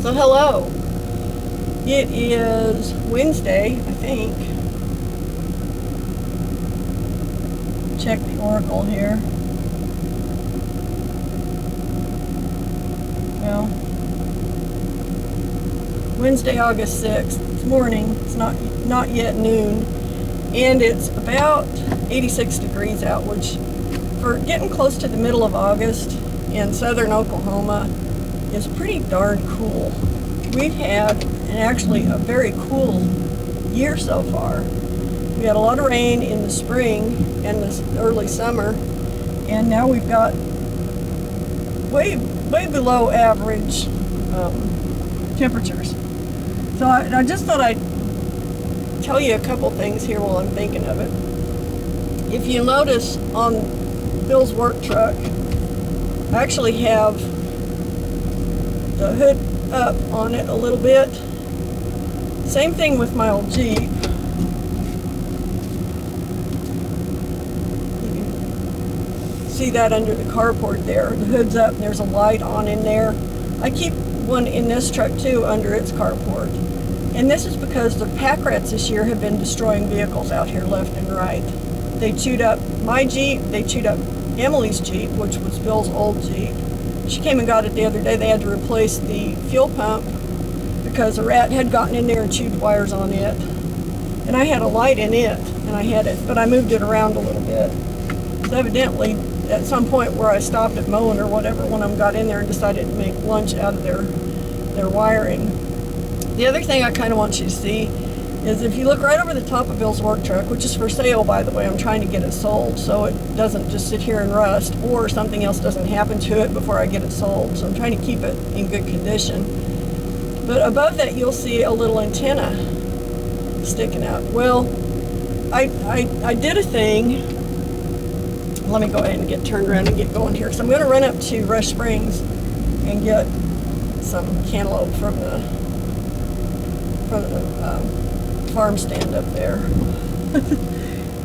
So hello. It is Wednesday, I think. Check the oracle here. Well, Wednesday, August 6th. It's morning. It's not yet noon. And it's about 86 degrees out, which for getting close to the middle of August in southern Oklahoma is pretty darn cool. We've had actually a very cool year so far. We had a lot of rain in the spring and this early summer, and now we've got way below average temperatures. So I just thought I'd tell you a couple things here while I'm thinking of it. If you notice on Bill's work truck, I actually have the hood up on it a little bit. Same thing with my old Jeep. You can see that under the carport there. The hood's up and there's a light on in there. I keep one in this truck too under its carport. And this is because the pack rats this year have been destroying vehicles out here left and right. They chewed up my Jeep, they chewed up Emily's Jeep, which was Bill's old Jeep. She came and got it the other day. They had to replace the fuel pump because a rat had gotten in there and chewed wires on it. And I had a light in it, and I had it, but I moved it around a little bit. So evidently, at some point where I stopped at mowing or whatever, one of them got in there and decided to make lunch out of their wiring. The other thing I kind of want you to see is if you look right over the top of Bill's work truck, which is for sale, by the way. I'm trying to get it sold so it doesn't just sit here and rust or something else doesn't happen to it before I get it sold. So I'm trying to keep it in good condition. But above that, you'll see a little antenna sticking out. Well, I did a thing. Let me go ahead and get turned around and get going here. So I'm going to run up to Rush Springs and get some cantaloupe from the farm stand up there.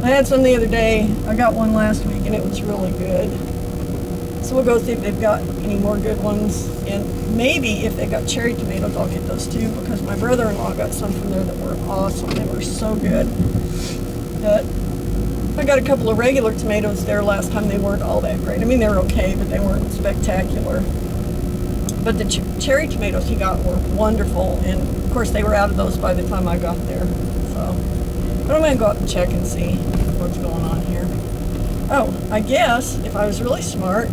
I had some the other day. I got one last week and it was really good. So we'll go see if they've got any more good ones, and maybe if they got cherry tomatoes I'll get those too, because my brother-in-law got some from there that were awesome. They were so good. But I got a couple of regular tomatoes there last time. They weren't all that great. I mean, they were okay, but they weren't spectacular. But the cherry tomatoes he got were wonderful, and of course they were out of those by the time I got there. So, but I'm going to go up and check and see what's going on here. Oh, I guess if I was really smart,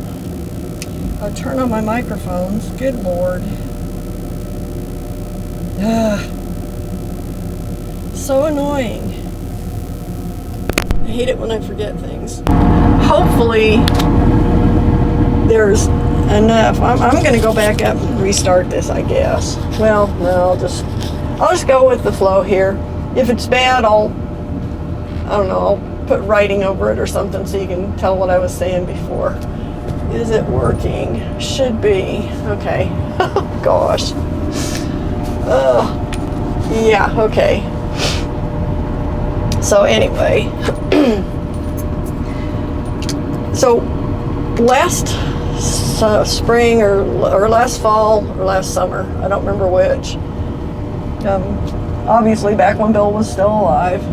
I'd turn on my microphones. Good Lord. So annoying. I hate it when I forget things. Hopefully there's enough. I'm going to go back up and restart this, I guess. Well, no, I'll just go with the flow here. If it's bad, I don't know, I'll put writing over it or something so you can tell what I was saying before. Is it working? Should be. Okay. Oh, gosh. Yeah, okay. So anyway, so last spring or last fall or last summer, I don't remember which, obviously back when Bill was still alive,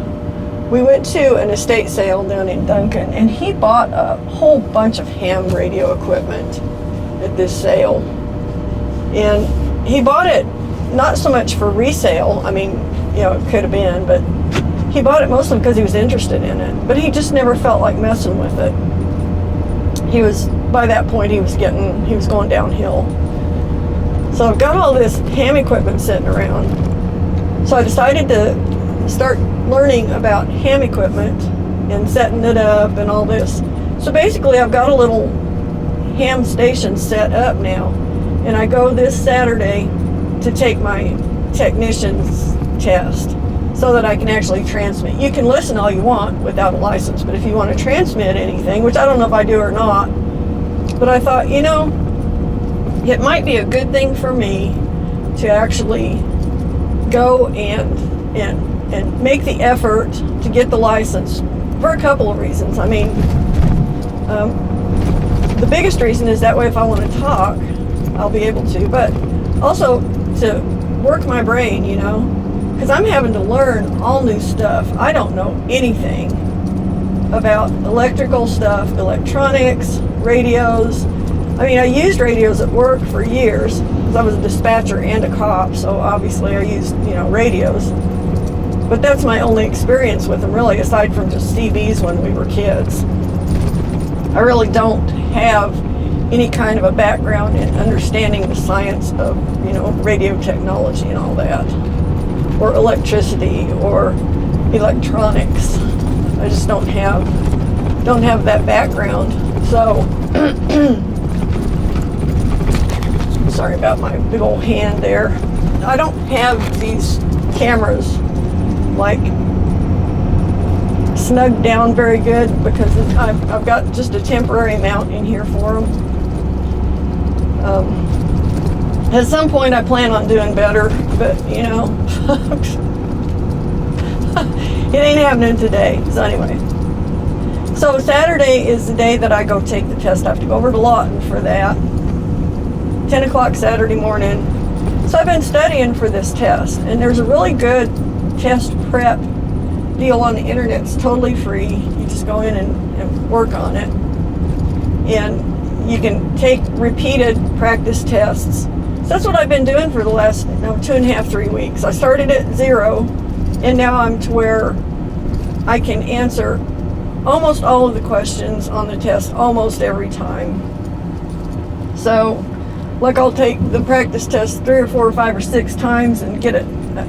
we went to an estate sale down in Duncan, and he bought a whole bunch of ham radio equipment at this sale. And he bought it not so much for resale, I mean, you know, it could have been, but he bought it mostly because he was interested in it, but he just never felt like messing with it. By that point, he was going downhill. So I've got all this ham equipment sitting around. So I decided to start learning about ham equipment and setting it up and all this. So basically, I've got a little ham station set up now, and I go this Saturday to take my technician's test so that I can actually transmit. You can listen all you want without a license, but if you want to transmit anything, which I don't know if I do or not, but I thought, you know, it might be a good thing for me to actually go and make the effort to get the license for a couple of reasons. I mean, the biggest reason is that way if I want to talk, I'll be able to, but also to work my brain, you know, because I'm having to learn all new stuff. I don't know anything about electrical stuff, electronics, radios. I mean, I used radios at work for years because I was a dispatcher and a cop, so obviously I used, you know, radios. But that's my only experience with them, really, aside from just CBs when we were kids. I really don't have any kind of a background in understanding the science of, you know, radio technology and all that, or electricity, or electronics. I just don't have that background. So, sorry about my big old hand there. I don't have these cameras like snugged down very good because I've got just a temporary mount in here for them. At some point I plan on doing better, but you know, it ain't happening today. So anyway, so Saturday is the day that I go take the test. I have to go over to Lawton for that. 10 o'clock Saturday morning. So I've been studying for this test, and there's a really good test prep deal on the internet. It's totally free. You just go in and work on it. And you can take repeated practice tests. So that's what I've been doing for the last 2.5, 3 weeks. I started at 0, and now I'm to where I can answer almost all of the questions on the test almost every time. So, like, I'll take the practice test 3 or 4 or 5 or 6 times and get it,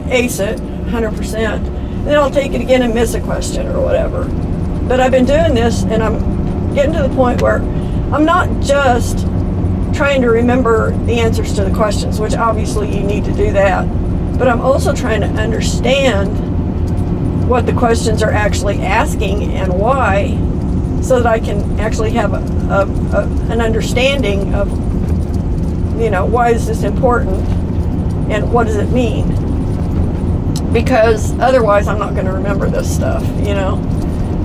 ace it 100%. Then I'll take it again and miss a question or whatever. But I've been doing this, and I'm getting to the point where I'm not just trying to remember the answers to the questions, which obviously you need to do that, but I'm also trying to understand what the questions are actually asking and why, so that I can actually have an understanding of, you know, why is this important and what does it mean? Because otherwise I'm not going to remember this stuff, you know.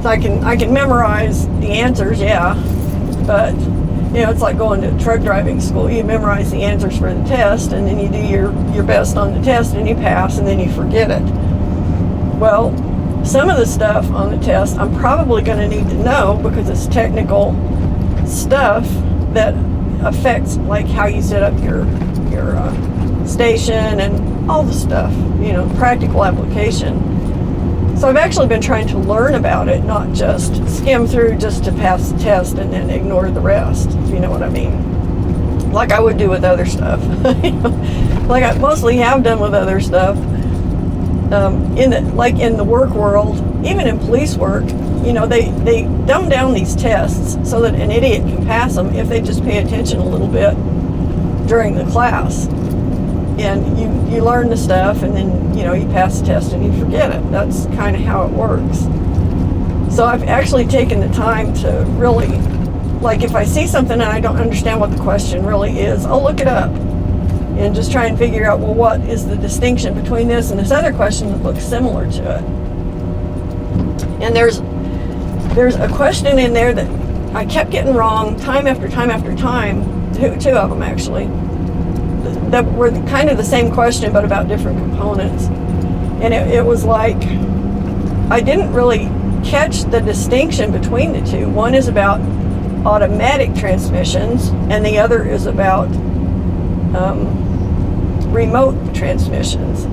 So I can memorize the answers, yeah, but you know, it's like going to truck driving school. You memorize the answers for the test, and then you do your best on the test, and you pass, and then you forget it. Well, some of the stuff on the test I'm probably going to need to know because it's technical stuff that affects, like, how you set up your station and all the stuff, you know, practical application. So I've actually been trying to learn about it, not just skim through just to pass the test and then ignore the rest, if you know what I mean. Like I would do with other stuff. Like I mostly have done with other stuff. In the work world, even in police work, you know, they dumb down these tests so that an idiot can pass them if they just pay attention a little bit during the class. And you learn the stuff, and then, you know, you pass the test and you forget it. That's kind of how it works. So I've actually taken the time to really, like, if I see something and I don't understand what the question really is, I'll look it up and just try and figure out, well, what is the distinction between this and this other question that looks similar to it. And there's a question in there that I kept getting wrong time after time after time, two of them actually, that were kind of the same question but about different components. And it was like I didn't really catch the distinction between the two. One is about automatic transmissions and the other is about remote transmissions.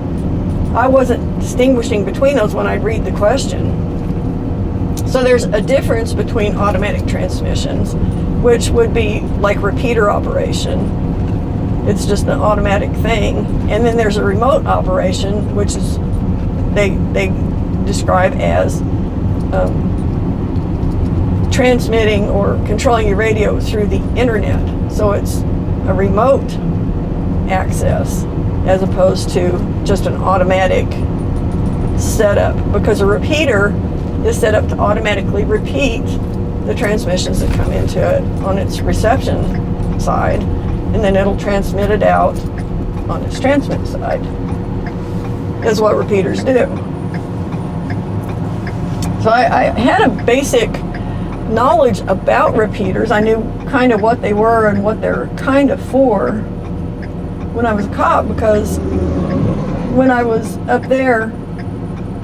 I wasn't distinguishing between those when I'd read the question. So there's a difference between automatic transmissions, which would be like repeater operation. It's just an automatic thing. And then there's a remote operation, which is they describe as transmitting or controlling your radio through the internet. So it's a remote access as opposed to just an automatic setup, because a repeater is set up to automatically repeat the transmissions that come into it on its reception side, and then it'll transmit it out on its transmit side. Is what repeaters do. So I had a basic knowledge about repeaters. I knew kind of what they were and what they're kind of for. when I was a cop, because when I was up there,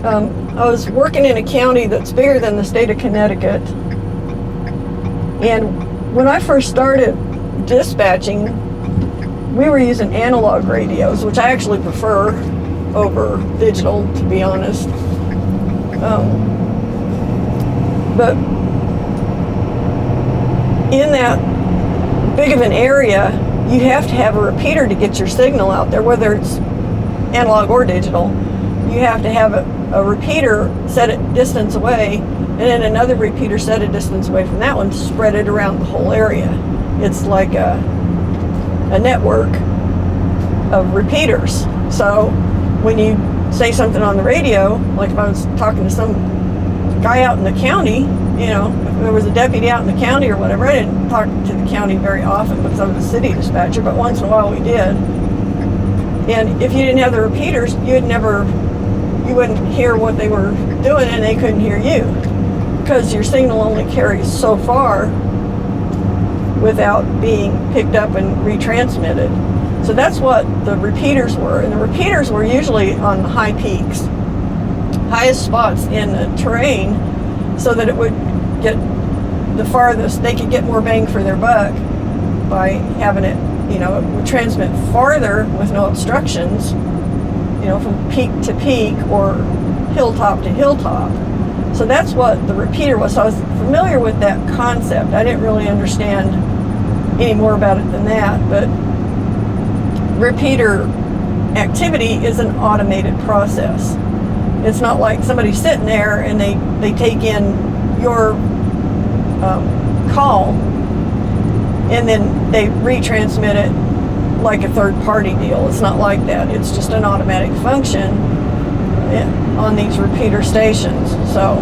I was working in a county that's bigger than the state of Connecticut. And when I first started dispatching, we were using analog radios, which I actually prefer over digital, to be honest. But in that big of an area, you have to have a repeater to get your signal out there, whether it's analog or digital. You have to have a repeater set a distance away, and then another repeater set a distance away from that one to spread it around the whole area. It's like a network of repeaters. So when you say something on the radio, like if I was talking to some guy out in the county, if there was a deputy out in the county or whatever, I didn't talk to the county very often because I was a city dispatcher, but once in a while we did. And if you didn't have the repeaters, you wouldn't hear what they were doing, and they couldn't hear you, because your signal only carries so far without being picked up and retransmitted. So that's what the repeaters were. And the repeaters were usually on the high peaks, highest spots in the terrain, so that it would get the farthest, they could get more bang for their buck by having it, it would transmit farther with no obstructions, from peak to peak or hilltop to hilltop. So that's what the repeater was. So I was familiar with that concept. I didn't really understand any more about it than that, but repeater activity is an automated process. It's not like somebody sitting there and they take in your call and then they retransmit it like a third party deal. It's not like that. It's just an automatic function on these repeater stations. So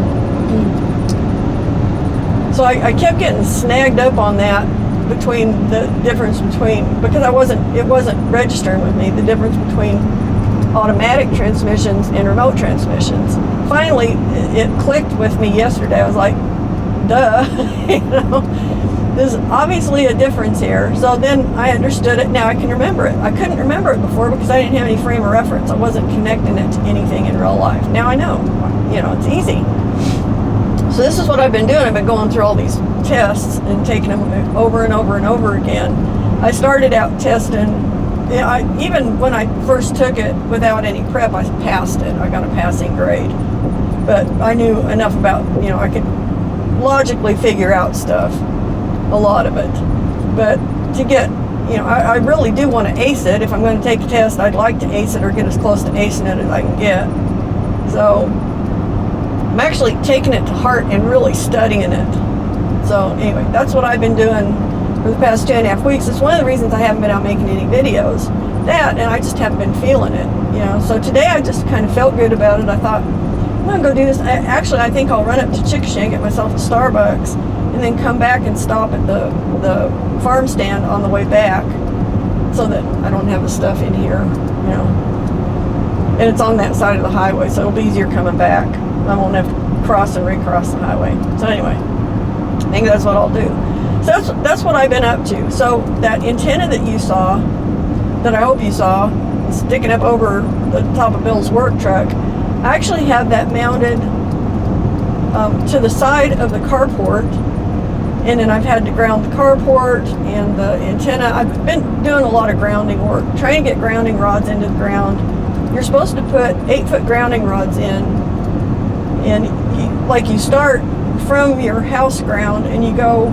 I kept getting snagged up on that, between the difference between, because it wasn't registering with me, the difference between automatic transmissions and remote transmissions. Finally, it clicked with me yesterday. I was like, duh, there's obviously a difference here. So then I understood it. Now I can remember it. I couldn't remember it before because I didn't have any frame of reference. I wasn't connecting it to anything in real life. Now I know, it's easy. So this is what I've been doing. I've been going through all these tests and taking them over and over and over again. I started out testing, even when I first took it without any prep, I passed it. I got a passing grade. But I knew enough about, I could logically figure out stuff, a lot of it. But to get, I really do want to ace it. If I'm going to take a test, I'd like to ace it or get as close to acing it as I can get. So I'm actually taking it to heart and really studying it. So anyway, that's what I've been doing for the past 2.5 weeks. It's one of the reasons I haven't been out making any videos. That, and I just haven't been feeling it. So today I just kind of felt good about it. I thought, I'm going to go do this. I think I'll run up to Chickasha and get myself a Starbucks and then come back and stop at the farm stand on the way back so that I don't have the stuff in here, And it's on that side of the highway, so it'll be easier coming back. I won't have to cross and recross the highway. So anyway, I think that's what I'll do. So that's what I've been up to. So that antenna that you saw, that I hope you saw, sticking up over the top of Bill's work truck, I actually have that mounted to the side of the carport, and then I've had to ground the carport and the antenna. I've been doing a lot of grounding work, trying to get grounding rods into the ground. You're supposed to put 8-foot grounding rods in, and you start from your house ground and you go,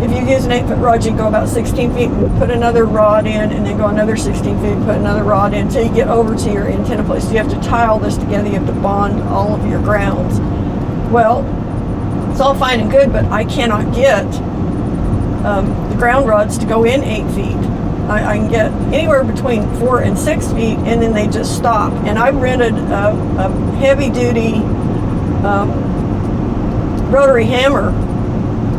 if you use an 8-foot rod, you go about 16 feet and put another rod in, and then go another 16 feet and put another rod in until you get over to your antenna place. So you have to tie all this together. You have to bond all of your grounds. Well, it's all fine and good, but I cannot get the ground rods to go in 8 feet. I can get anywhere between 4 and 6 feet, and then they just stop. And I rented a heavy-duty rotary hammer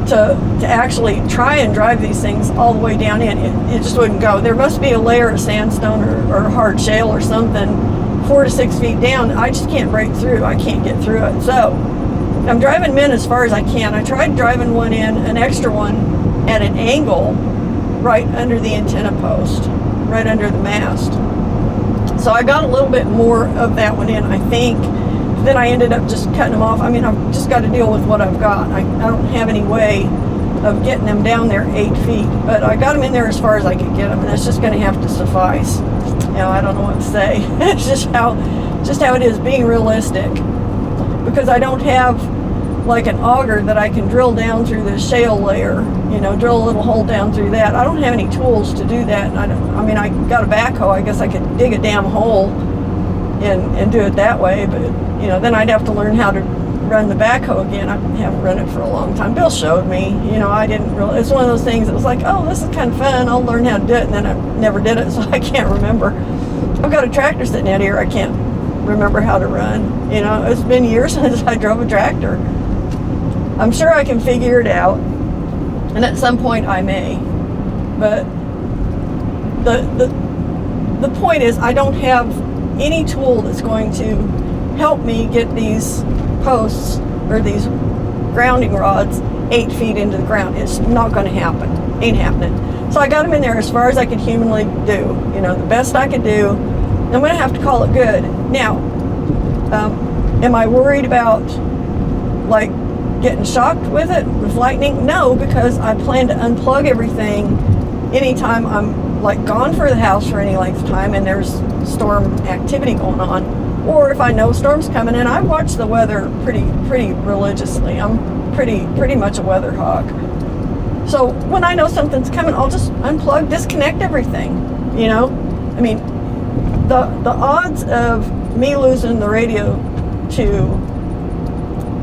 to actually try and drive these things all the way down in. It just wouldn't go. There must be a layer of sandstone or hard shale or something 4 to 6 feet down. I just can't break through. I can't get through it. So I'm driving them in as far as I can. I tried driving one in, an extra one, at an angle right under the antenna post. right under the mast. So I got a little bit more of that one in, I think. Then I ended up just cutting them off. I mean, I've just got to deal with what I've got. I don't have any way of getting them down there 8 feet, but I got them in there as far as I could get them, and it's just going to have to suffice. I don't know what to say. It's just how it is, being realistic, because I don't have like an auger that I can drill down through the shale layer, drill a little hole down through that. I don't have any tools to do that. And I got a backhoe. I guess I could dig a damn hole and do it that way, but then I'd have to learn how to run the backhoe again. I haven't run it for a long time. Bill showed me. I didn't really. It's one of those things that was like, oh, this is kind of fun. I'll learn how to do it, and then I never did it, so I can't remember. I've got a tractor sitting out here I can't remember how to run. It's been years since I drove a tractor. I'm sure I can figure it out, and at some point I may. But the point is, I don't have any tool that's going to help me get these posts or these grounding rods 8 feet into the ground. It's not going to happen. Ain't happening. So I got them in there as far as I could humanly do. The best I could do. I'm going to have to call it good. Now, am I worried about like getting shocked with it, with lightning? No, because I plan to unplug everything anytime I'm like gone for the house for any length of time and there's storm activity going on. Or if I know storm's coming in, I watch the weather pretty religiously. I'm pretty much a weather hawk. So when I know something's coming, I'll just unplug, disconnect everything. I mean, the odds of me losing the radio to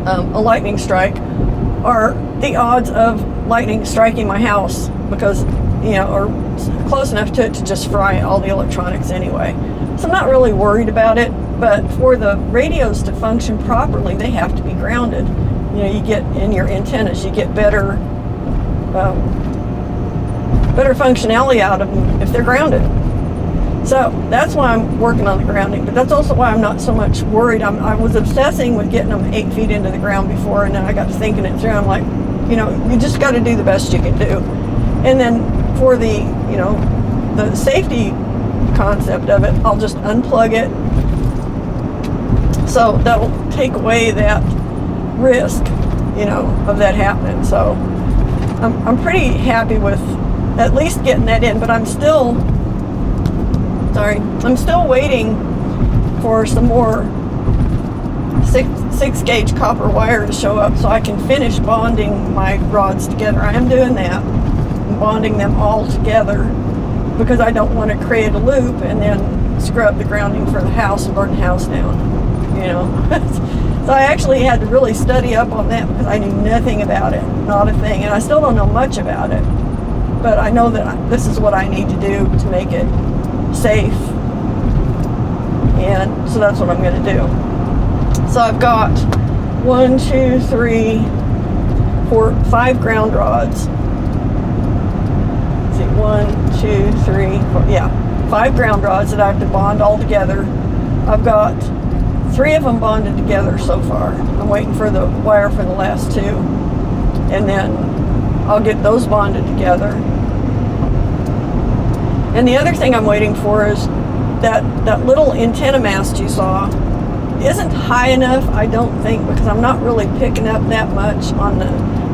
a lightning strike are the odds of lightning striking my house, because or close enough to it to just fry all the electronics anyway. So I'm not really worried about it. But for the radios to function properly, they have to be grounded. You get in your antennas, you get better functionality out of them if they're grounded. So that's why I'm working on the grounding. But that's also why I'm not so much worried. I was obsessing with getting them 8 feet into the ground before, and then I got to thinking it through. I'm like, you just got to do the best you can do. And then for the safety concept of it, I'll just unplug it. So that'll take away that risk, of that happening. So I'm pretty happy with at least getting that in, but I'm still waiting for some more 6 gauge copper wire to show up so I can finish bonding my rods together. I am doing that. I'm bonding them all together because I don't want to create a loop and then screw up the grounding for the house and burn the house down. So I actually had to really study up on that because I knew nothing about it, not a thing, and I still don't know much about it, but I know that this is what I need to do to make it safe, and so that's what I'm going to do. So I've got 1, 2, 3, 4, 5 ground rods. Let's see, 1, 2, 3, 4, yeah, 5 ground rods that I have to bond all together. I've got 3 of them bonded together so far. I'm waiting for the wire for the last 2, and then I'll get those bonded together. And the other thing I'm waiting for is that little antenna mast you saw isn't high enough, I don't think, because I'm not really picking up that much on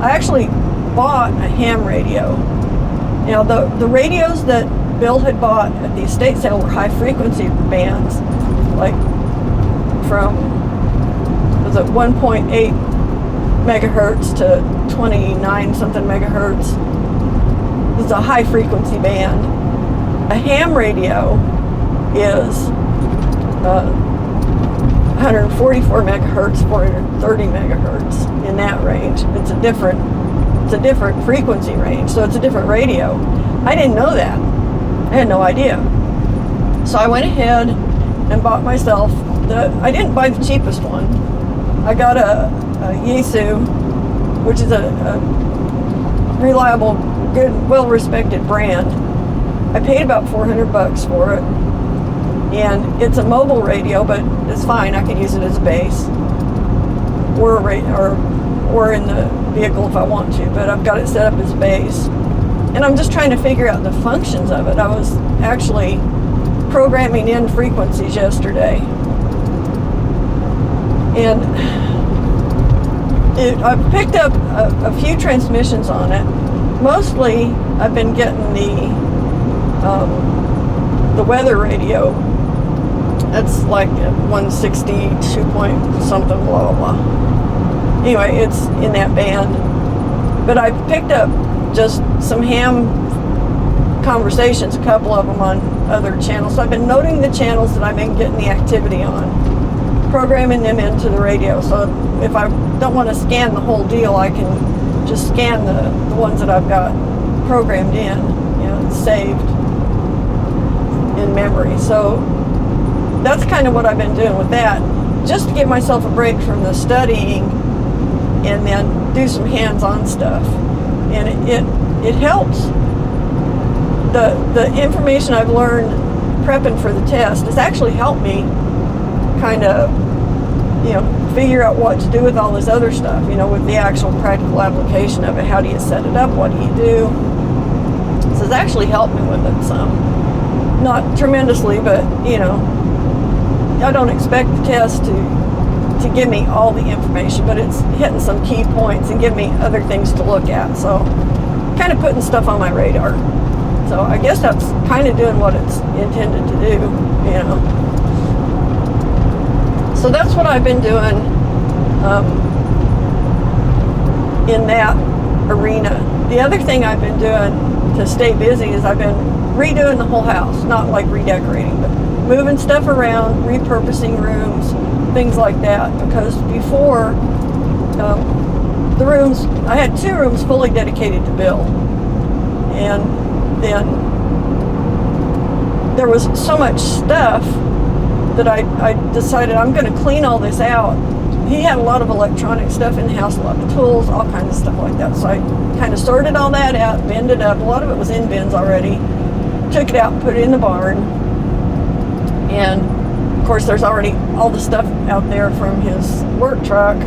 I actually bought a ham radio. The radios that Bill had bought at the estate sale were high frequency bands, like from, was it 1.8 megahertz to 29 something megahertz. It was a high frequency band. A ham radio is 144 megahertz, 430 megahertz, in that range. It's a different frequency range, so it's a different radio. I didn't know that. I had no idea. So I went ahead and bought myself I didn't buy the cheapest one. I got a Yaesu, which is a reliable, good, well-respected brand. I paid about $400 for it, and it's a mobile radio, but it's fine. I can use it as a base, or in the vehicle if I want to. But I've got it set up as a base. And I'm just trying to figure out the functions of it. I was actually programming in frequencies yesterday. And I've picked up a few transmissions on it. Mostly, I've been getting the weather radio. That's like 162 point something, blah, blah, blah. Anyway, it's in that band. But I picked up just some ham conversations, a couple of them on other channels. So I've been noting the channels that I've been getting the activity on, programming them into the radio. So if I don't want to scan the whole deal, I can just scan the ones that I've got programmed in, saved in memory. So that's kind of what I've been doing with that, just to give myself a break from the studying and then do some hands-on stuff. And it helps. The information I've learned prepping for the test has actually helped me kind of, figure out what to do with all this other stuff, with the actual practical application of it. How do you set it up? What do you do? So it's actually helped me with it some. Not tremendously, but, I don't expect the test to give me all the information, but it's hitting some key points and giving me other things to look at. So kind of putting stuff on my radar. So I guess that's kind of doing what it's intended to do, So that's what I've been doing in that arena. The other thing I've been doing to stay busy is I've been redoing the whole house, not like redecorating, but moving stuff around, repurposing rooms, things like that. Because before, the rooms, I had 2 rooms fully dedicated to Bill. And then there was so much stuff that I decided I'm going to clean all this out. He had a lot of electronic stuff in the house, a lot of tools, all kinds of stuff like that. So I kind of sorted all that out, binned it up. A lot of it was in bins already. Took it out and put it in the barn. And of course there's already all the stuff out there from his work truck.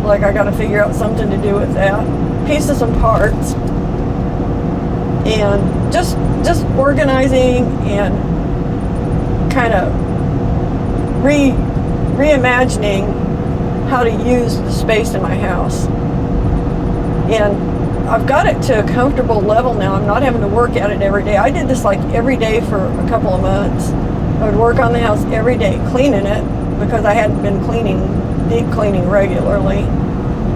Like I got to figure out something to do with that. Pieces and parts. And just organizing and kind of reimagining how to use the space in my house. And I've got it to a comfortable level now. I'm not having to work at it every day. I did this like every day for a couple of months. I would work on the house every day, cleaning it, because I hadn't been deep cleaning regularly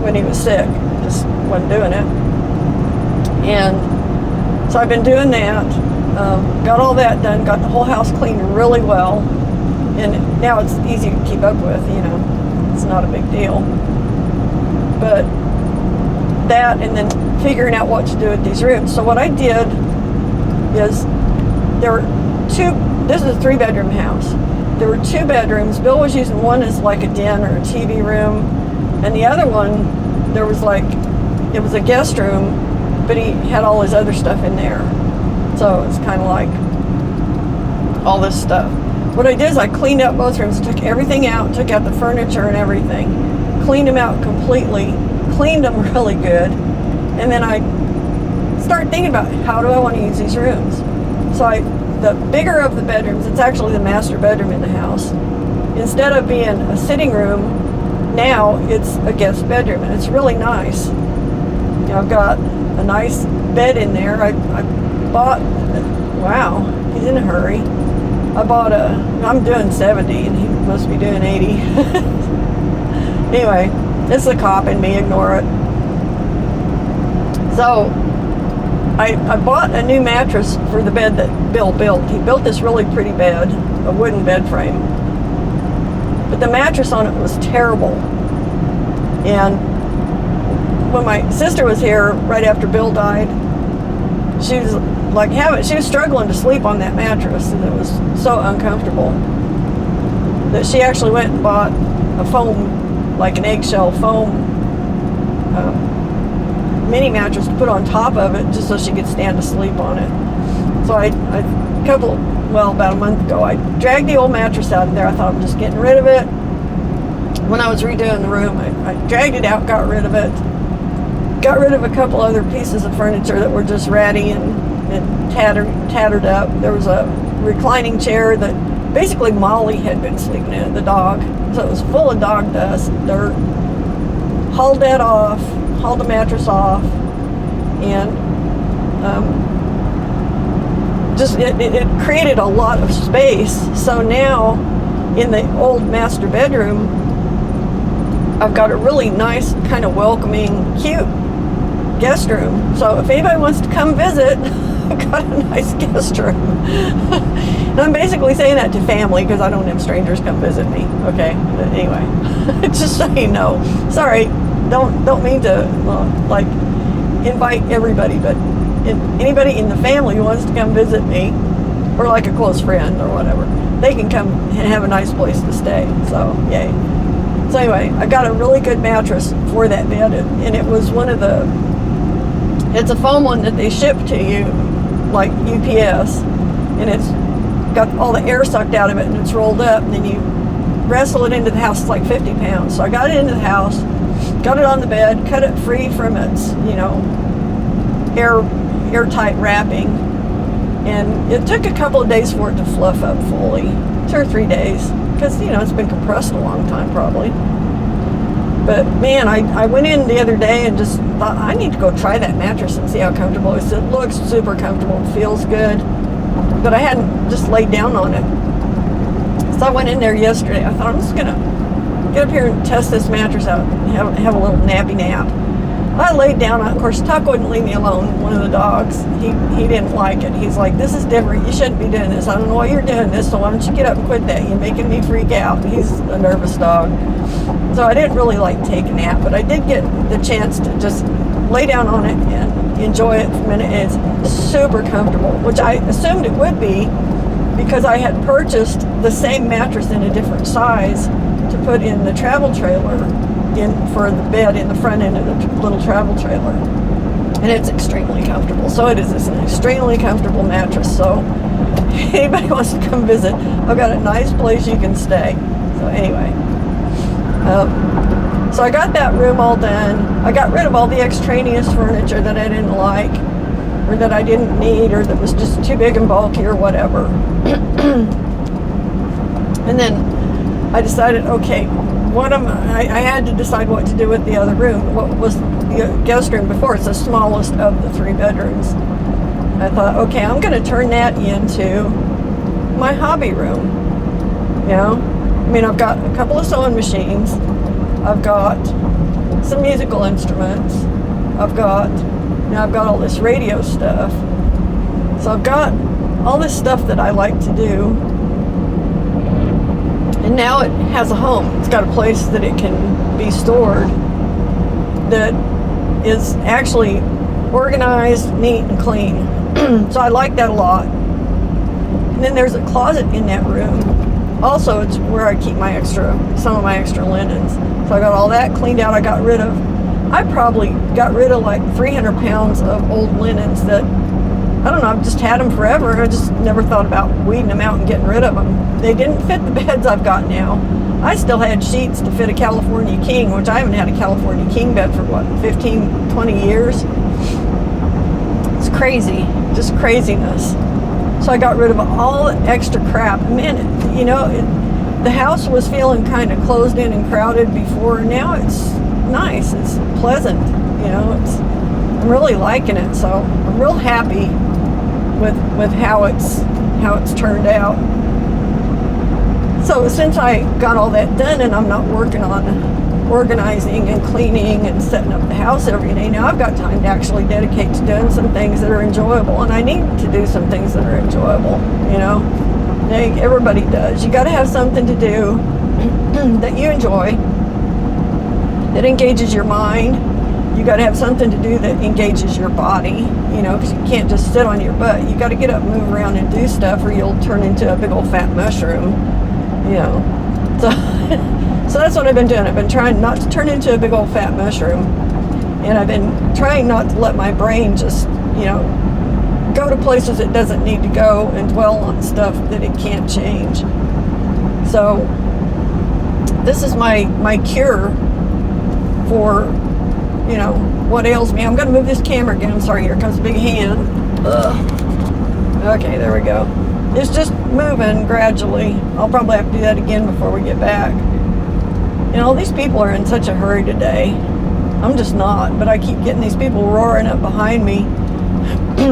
when he was sick. Just wasn't doing it. And so I've been doing that, got all that done, got the whole house cleaned really well, and now it's easy to keep up with, it's not a big deal. But that, and then figuring out what to do with these rooms. So what I did is, there were 2, this is a 3-bedroom house. There were 2 bedrooms. Bill was using one as like a den or a TV room, and the other one, it was a guest room, but he had all his other stuff in there. So it's kind of like all this stuff. What I did is I cleaned out both rooms, took everything out, took out the furniture and everything, cleaned them out completely, cleaned them really good, and then I started thinking about how do I want to use these rooms. So the bigger of the bedrooms, it's actually the master bedroom in the house. Instead of being a sitting room, now it's a guest bedroom, and it's really nice. I've got a nice bed in there. I bought, wow, he's in a hurry. I'm doing 70 and he must be doing 80. Anyway, it's the cop in me, ignore it. So, I bought a new mattress for the bed that Bill built. He built this really pretty bed, a wooden bed frame. But the mattress on it was terrible. And when my sister was here right after Bill died, she was she was struggling to sleep on that mattress, and it was so uncomfortable that she actually went and bought a foam, like an eggshell foam mini mattress to put on top of it, just so she could stand to sleep on it. So about a month ago, I dragged the old mattress out of there. I thought I'm just getting rid of it. When I was redoing the room, I dragged it out, got rid of it. got rid of a couple other pieces of furniture that were just ratty and tattered up. There was a reclining chair that basically Molly had been sleeping in, the dog. So it was full of dog dust, dirt. Hauled that off, hauled the mattress off, and just it created a lot of space. So now in the old master bedroom, I've got a really nice, kind of welcoming, cute guest room. So if anybody wants to come visit, I've got a nice guest room. And I'm basically saying that to family because I don't have strangers come visit me. Okay, but anyway, just so you know. Sorry, don't mean to like invite everybody, but anybody in the family who wants to come visit me, or like a close friend or whatever, they can come and have a nice place to stay. So yay. So anyway, I got a really good mattress for that bed, and it was one of the, it's a foam one that they ship to you, like UPS, and it's got all the air sucked out of it, and it's rolled up, and then you wrestle it into the house. It's like 50 pounds. So I got it into the house, got it on the bed, cut it free from its, airtight wrapping, and it took a couple of days for it to fluff up fully, 2 or 3 days, because it's been compressed a long time probably. But man, I went in the other day and just thought I need to go try that mattress and see how comfortable it is. It looks super comfortable, it feels good, but I hadn't just laid down on it. So I went in there yesterday. I thought I'm just gonna get up here and test this mattress out and have a little nappy nap. I laid down. Of course, Tuck wouldn't leave me alone, one of the dogs. He didn't like it. He's like, this is different. You shouldn't be doing this. I don't know why you're doing this, so why don't you get up and quit that? You're making me freak out. He's a nervous dog. So I didn't really like take a nap, but I did get the chance to just lay down on it and enjoy it for a minute. It's super comfortable, which I assumed it would be because I had purchased the same mattress in a different size to put in the travel trailer for the bed in the front end of the little travel trailer, and it's extremely comfortable. So it is an extremely comfortable mattress. So if anybody wants to come visit, I've got a nice place you can stay. So anyway, so I got that room all done. I got rid of all the extraneous furniture that I didn't like, or that I didn't need, or that was just too big and bulky or whatever. And then I decided, okay, I had to decide what to do with the other room. What was the guest room before? It's the smallest of the 3 bedrooms. I thought, okay, I'm going to turn that into my hobby room. I've got a couple of sewing machines. I've got some musical instruments. I've got all this radio stuff. So I've got all this stuff that I like to do. And now it has a home. It's got a place that it can be stored that is actually organized, neat, and clean. So I like that a lot. And then there's a closet in that room. Also, it's where I keep some of my extra linens. So I got all that cleaned out. I probably got rid of like 300 pounds of old linens that, I don't know, I've just had them forever. I just never thought about weeding them out and getting rid of them. They didn't fit the beds I've got now. I still had sheets to fit a California King, which I haven't had a California King bed for 15, 20 years. It's crazy, just craziness. So I got rid of all the extra crap. Man, the house was feeling kind of closed in and crowded before. Now it's nice, it's pleasant, I'm really liking it. So I'm real happy with how it's turned out. So since I got all that done and I'm not working on organizing and cleaning and setting up the house every day, now I've got time to actually dedicate to doing some things that are enjoyable. And I need to do some things that are enjoyable, I think everybody does. You got to have something to do that you enjoy, that engages your mind. You got to have something to do that engages your body, because you can't just sit on your butt. You got to get up, move around, and do stuff, or you'll turn into a big old fat mushroom, So that's what I've been doing. I've been trying not to turn into a big old fat mushroom, and I've been trying not to let my brain just, go to places it doesn't need to go and dwell on stuff that it can't change. So this is my cure for you know, what ails me. I'm going to move this camera again. I'm sorry, here comes a big hand. Ugh. Okay, there we go. It's just moving gradually. I'll probably have to do that again before we get back. You know, these people are in such a hurry today. I'm just not, but I keep getting these people roaring up behind me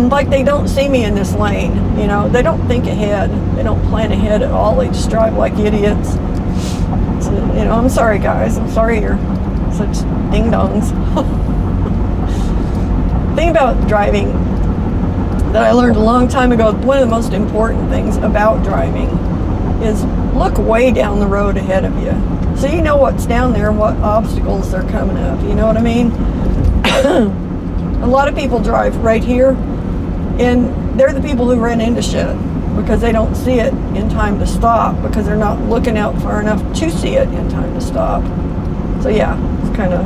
like they don't see me in this lane. You know, they don't think ahead. They don't plan ahead at all. They just drive like idiots. So, you know, I'm sorry, guys. I'm sorry you're such ding-dongs. Thing about driving that I learned a long time ago, one of the most important things about driving is look way down the road ahead of you. So you know what's down there, what obstacles are coming up. You know what I mean? A lot of people drive right here, and they're the people who run into shit because they don't see it in time to stop, because they're not looking out far enough to see it in time to stop. So yeah, it's kind of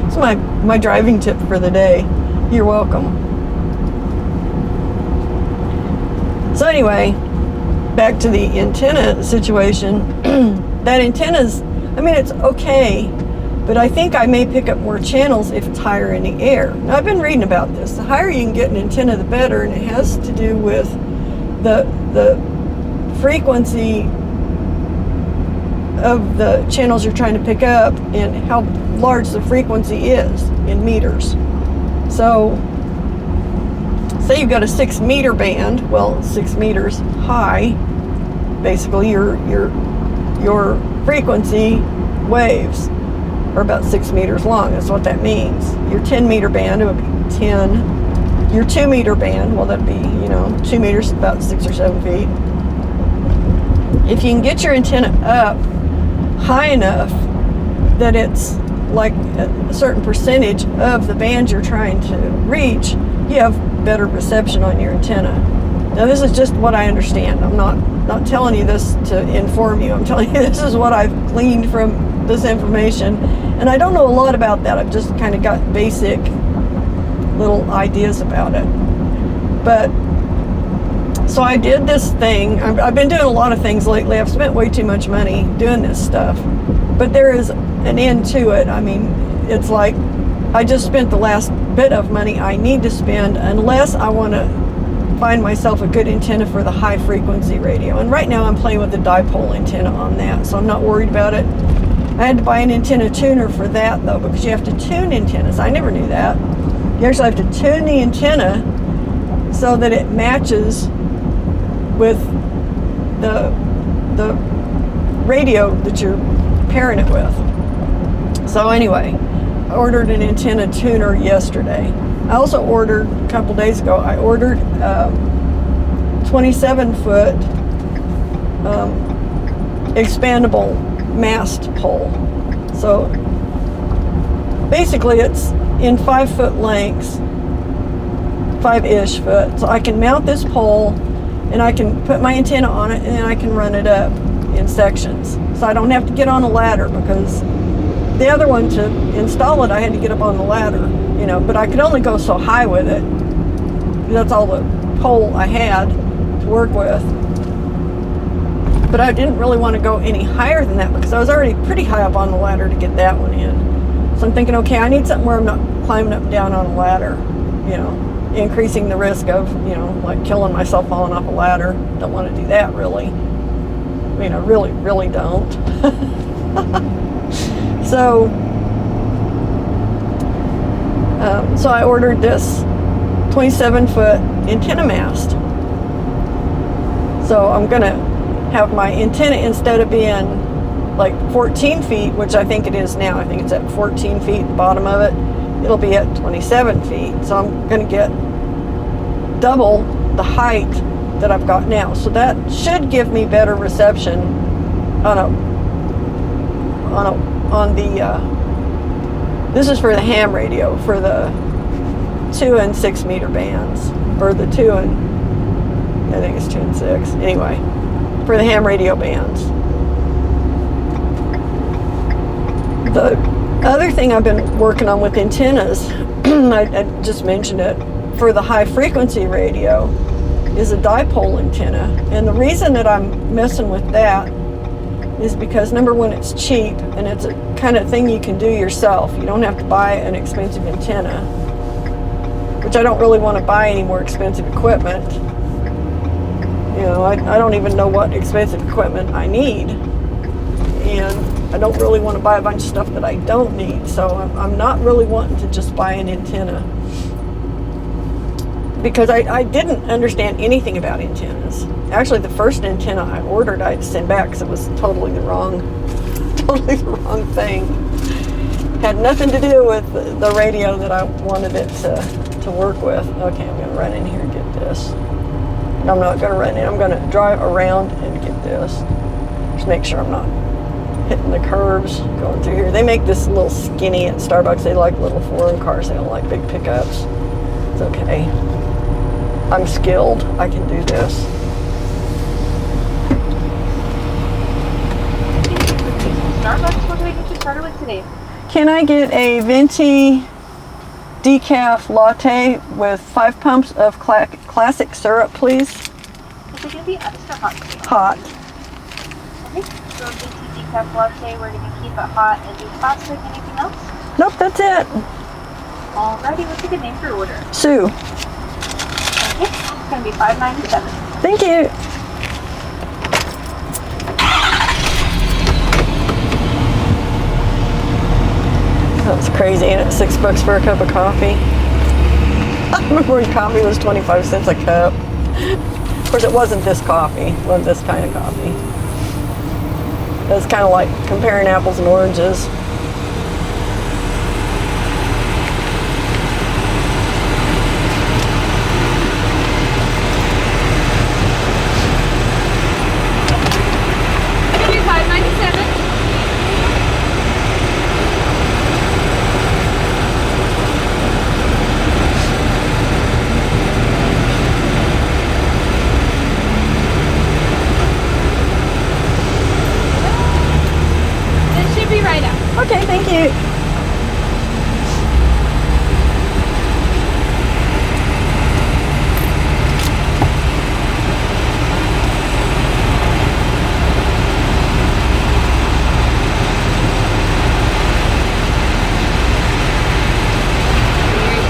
it's my driving tip for the day. You're welcome. So anyway, back to the antenna situation. That antenna's, I mean, it's okay, but I think I may pick up more channels if it's higher in the air. Now, I've been reading about this. The higher you can get an antenna, the better, and it has to do with the frequency of the channels you're trying to pick up and how large the frequency is in meters. So, say you've got a 6 meter band, well, 6 meters high, basically your frequency waves are about 6 meters long. That's what that means. Your 10 meter band, it would be 10. Your 2 meter band, well, that'd be, you know, 2 meters, about 6 or 7 feet. If you can get your antenna up high enough that it's like a certain percentage of the band you're trying to reach, you have better reception on your antenna. Now, this is just what I understand. I'm not telling you this to inform you. I'm telling you this is what I've gleaned from this information. And I don't know a lot about that. I've just kind of got basic little ideas about it. But, so I did this thing. I've been doing a lot of things lately. I've spent way too much money doing this stuff. But there is an end to it. I mean, it's like I just spent the last bit of money I need to spend unless I want to find myself a good antenna for the high frequency radio. And right now I'm playing with the dipole antenna on that, so I'm not worried about it. I had to buy an antenna tuner for that though, because you have to tune antennas. I never knew that. You actually have to tune the antenna so that it matches with the radio that you're pairing it with. So anyway, I ordered an antenna tuner yesterday. I also ordered, a couple days ago, I ordered 27-foot expandable mast pole. So basically it's in 5-foot lengths, 5-ish foot. So I can mount this pole and I can put my antenna on it and then I can run it up in sections. So I don't have to get on a ladder, because the other one, to install it, I had to get up on the ladder, you know, but I could only go so high with it. That's all the pole I had to work with. But I didn't really want to go any higher than that because I was already pretty high up on the ladder to get that one in. So I'm thinking, okay, I need something where I'm not climbing up and down on a ladder, you know, increasing the risk of, you know, like killing myself falling off a ladder. Don't want to do that, really. You know, really don't. So I ordered this 27-foot antenna mast. So I'm gonna have my antenna, instead of being like 14 feet, which I think it is now, I think it's at 14 feet, the bottom of it, it'll be at 27 feet. So I'm gonna get double the height that I've got now. So that should give me better reception on the this is for the ham radio, for the 2 and 6 meter bands, or the 2 and, I think it's 2 and 6, anyway, for the ham radio bands. The other thing I've been working on with antennas, I just mentioned it, for the high frequency radio, is a dipole antenna. And the reason that I'm messing with that is because, number one, it's cheap, and it's a kind of thing you can do yourself. You don't have to buy an expensive antenna, which I don't really want to buy any more expensive equipment. You know, I don't even know what expensive equipment I need, and I don't really want to buy a bunch of stuff that I don't need, so I'm not really wanting to just buy an antenna, because I didn't understand anything about antennas. Actually, the first antenna I ordered, I had to send back because it was totally the wrong thing. Had nothing to do with the radio that I wanted it to work with. Okay, I'm going to run in here and get this. I'm not going to run in. I'm going to drive around and get this. Just make sure I'm not hitting the curves going through here. They make this little skinny at Starbucks. They like little foreign cars. They don't like big pickups. It's okay. I'm skilled. I can do this. Starbucks, what do we get you started with today? Can I get a venti decaf latte with 5 pumps of classic syrup, please? Is it going to be extra hot today? Hot. Okay, so venti decaf latte, we're going to keep it hot and do classic. Anything else? Nope, that's it. Alrighty, what's a good name for your order? Sue. Okay, it's going to be $5.97. Thank you. That's crazy, ain't it? $6 for a cup of coffee. I remember when coffee was 25 cents a cup. Of course, it wasn't this coffee. It wasn't this kind of coffee. It's kind of like comparing apples and oranges. Okay, thank you.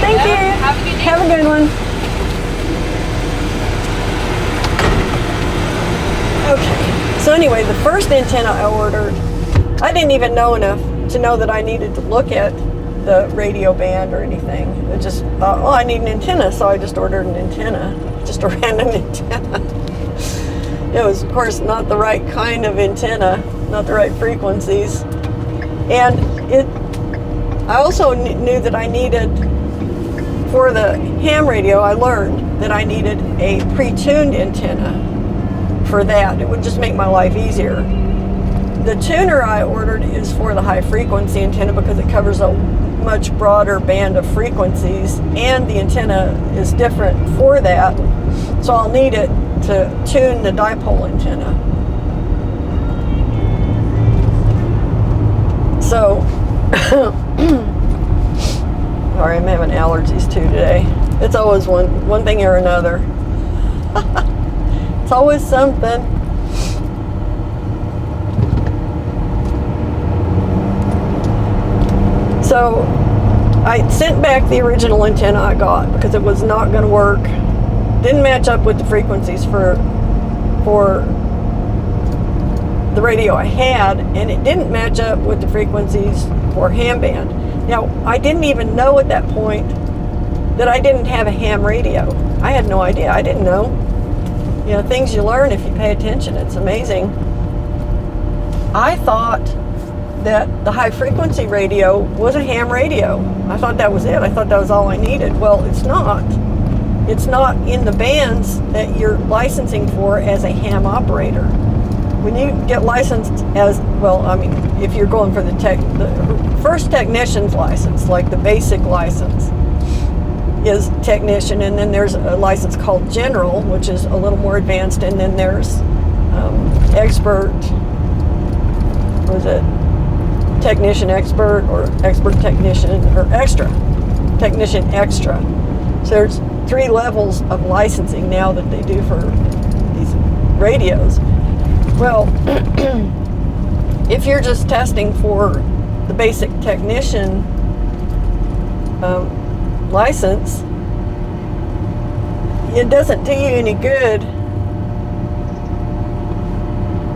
Thank you. Have a good day. Have a good one. Okay, so anyway, the first antenna I ordered, I didn't even know enough to know that I needed to look at the radio band or anything. I just thought, oh, I need an antenna, so I just ordered an antenna, just a random antenna. It was, of course, not the right kind of antenna, not the right frequencies. And I also knew that I needed, for the ham radio, I learned that I needed a pre-tuned antenna for that. It would just make my life easier. The tuner I ordered is for the high frequency antenna because it covers a much broader band of frequencies, and the antenna is different for that, so I'll need it to tune the dipole antenna. So, sorry, I'm having allergies too today. It's always one thing or another. It's always something. So I sent back the original antenna I got because it was not going to work. Didn't match up with the frequencies for the radio I had, and it didn't match up with the frequencies for ham band. Now, I didn't even know at that point that I didn't have a ham radio. I had no idea. I didn't know. You know, things you learn if you pay attention. It's amazing. I thought that the high frequency radio was a ham radio. I thought that was it. I thought that was all I needed. Well, it's not. It's not in the bands that you're licensing for as a ham operator. When you get licensed as, well, I mean, if you're going for the first technician's license, like the basic license is technician, and then there's a license called general, which is a little more advanced, and then there's expert, what is it? Technician expert, or expert technician, or extra, technician extra. So there's 3 levels of licensing now that they do for these radios. Well, if you're just testing for the basic technician license, it doesn't do you any good.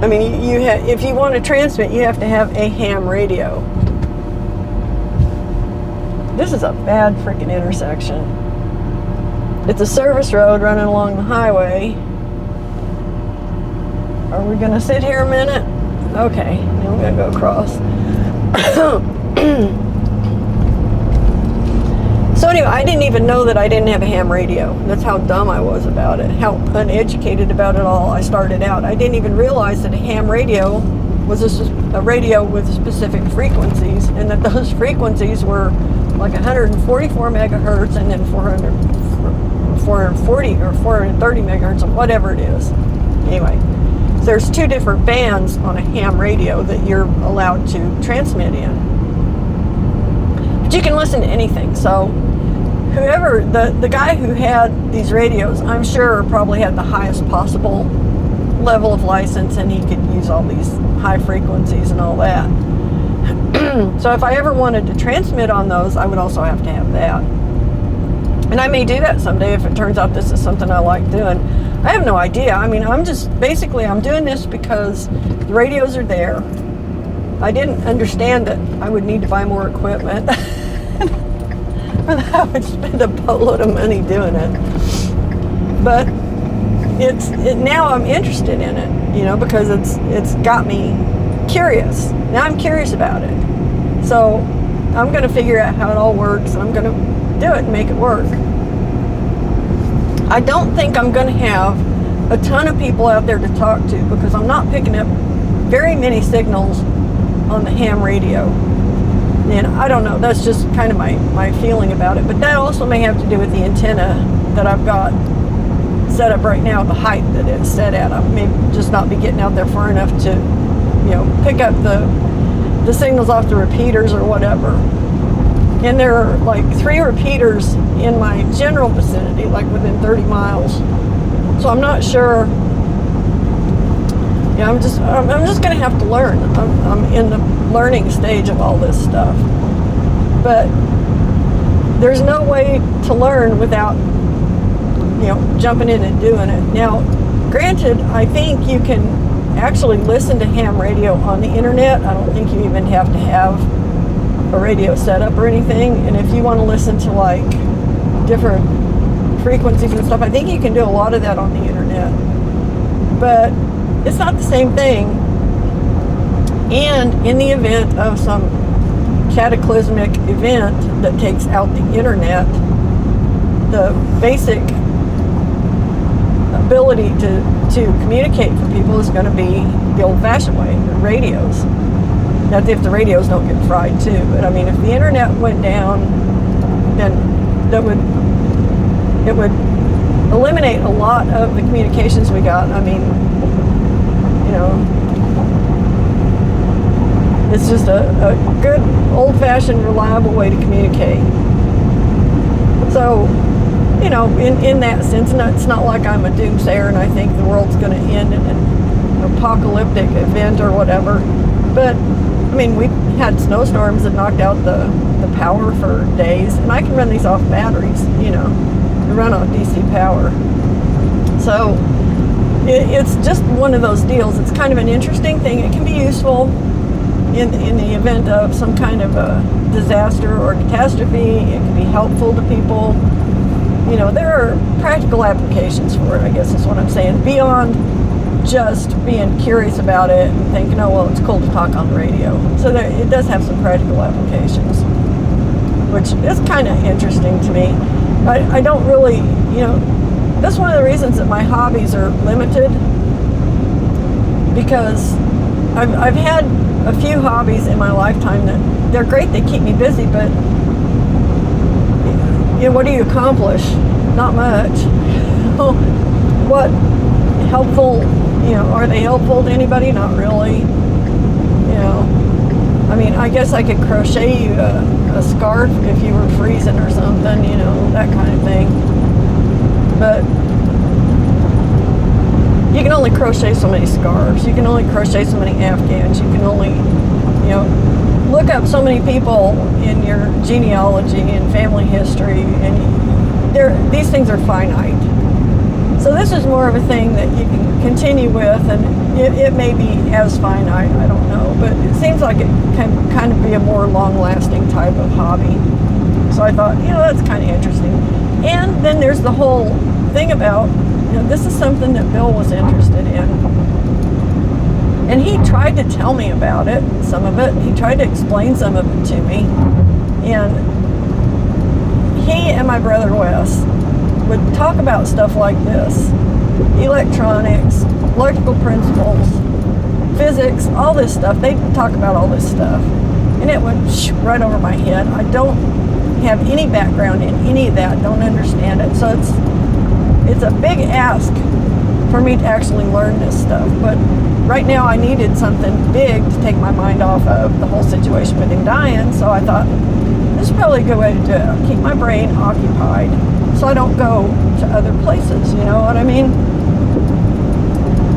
I mean, if you want to transmit, you have to have a ham radio. This is a bad freaking intersection. It's a service road running along the highway. Are we gonna sit here a minute? Okay, now we're gonna go across. So anyway, I didn't even know that I didn't have a ham radio. That's how dumb I was about it, how uneducated about it all I started out. I didn't even realize that a ham radio was a radio with specific frequencies, and that those frequencies were like 144 megahertz and then 440 or 430 megahertz, or whatever it is. Anyway, so there's two different bands on a ham radio that you're allowed to transmit in. But you can listen to anything. So whoever, the guy who had these radios, I'm sure probably had the highest possible level of license, and he could use all these high frequencies and all that. So if I ever wanted to transmit on those, I would also have to have that. And I may do that someday if it turns out this is something I like doing. I have no idea. I mean, I'm doing this because the radios are there. I didn't understand that I would need to buy more equipment. Or that I would spend a boatload of money doing it. But now I'm interested in it, because it's got me curious. Now I'm curious about it. So I'm going to figure out how it all works, and I'm going to do it and make it work. I don't think I'm going to have a ton of people out there to talk to, because I'm not picking up very many signals on the ham radio. And I don't know, that's just kind of my feeling about it. But that also may have to do with the antenna that I've got set up right now, the height that it's set at. I may just not be getting out there far enough to, pick up the signals off the repeaters or whatever. And there are like 3 repeaters in my general vicinity, like within 30 miles. So I'm not sure. I'm just going to have to learn. I'm in the learning stage of all this stuff. But there's no way to learn without, jumping in and doing it. Now, granted, I think you can actually listen to ham radio on the internet. I don't think you even have to have a radio set up or anything. And if you want to listen to like different frequencies and stuff, I think you can do a lot of that on the internet. But it's not the same thing. And in the event of some cataclysmic event that takes out the internet, the basic ability to communicate for people is going to be the old-fashioned way, the radios. Now, if the radios don't get fried too, but I mean, if the internet went down, then it would eliminate a lot of the communications we got. I mean, it's just a good old-fashioned reliable way to communicate. So, in that sense, and it's not like I'm a doomsayer and I think the world's going to end in an apocalyptic event or whatever. But, I mean, we had snowstorms that knocked out the power for days, and I can run these off batteries, they run off DC power. So, it's just one of those deals. It's kind of an interesting thing. It can be useful in the event of some kind of a disaster or catastrophe. It can be helpful to people. There are practical applications for it, I guess is what I'm saying, beyond just being curious about it and thinking, oh, well, it's cool to talk on the radio. So it does have some practical applications, which is kind of interesting to me. I don't really, that's one of the reasons that my hobbies are limited, because I've had a few hobbies in my lifetime that they're great, they keep me busy, but what do you accomplish? Not much. What helpful, are they helpful to anybody? Not really. I mean, I guess I could crochet you a scarf if you were freezing or something, that kind of thing. But you can only crochet so many scarves. You can only crochet so many Afghans. You can only, look up so many people in your genealogy and family history, and these things are finite. So this is more of a thing that you can continue with, and it may be as finite, I don't know, but it seems like it can kind of be a more long-lasting type of hobby. So I thought, that's kind of interesting. And then there's the whole thing about, this is something that Bill was interested in. And he tried to tell me about it, some of it. He tried to explain some of it to me. And he and my brother Wes would talk about stuff like this: electronics, electrical principles, physics, all this stuff. They'd talk about all this stuff. And it went right over my head. I don't have any background in any of that, don't understand it. So it's a big ask for me to actually learn this stuff. But right now I needed something big to take my mind off of the whole situation with him dying. So I thought, this is probably a good way to do it. Keep my brain occupied so I don't go to other places, you know what I mean?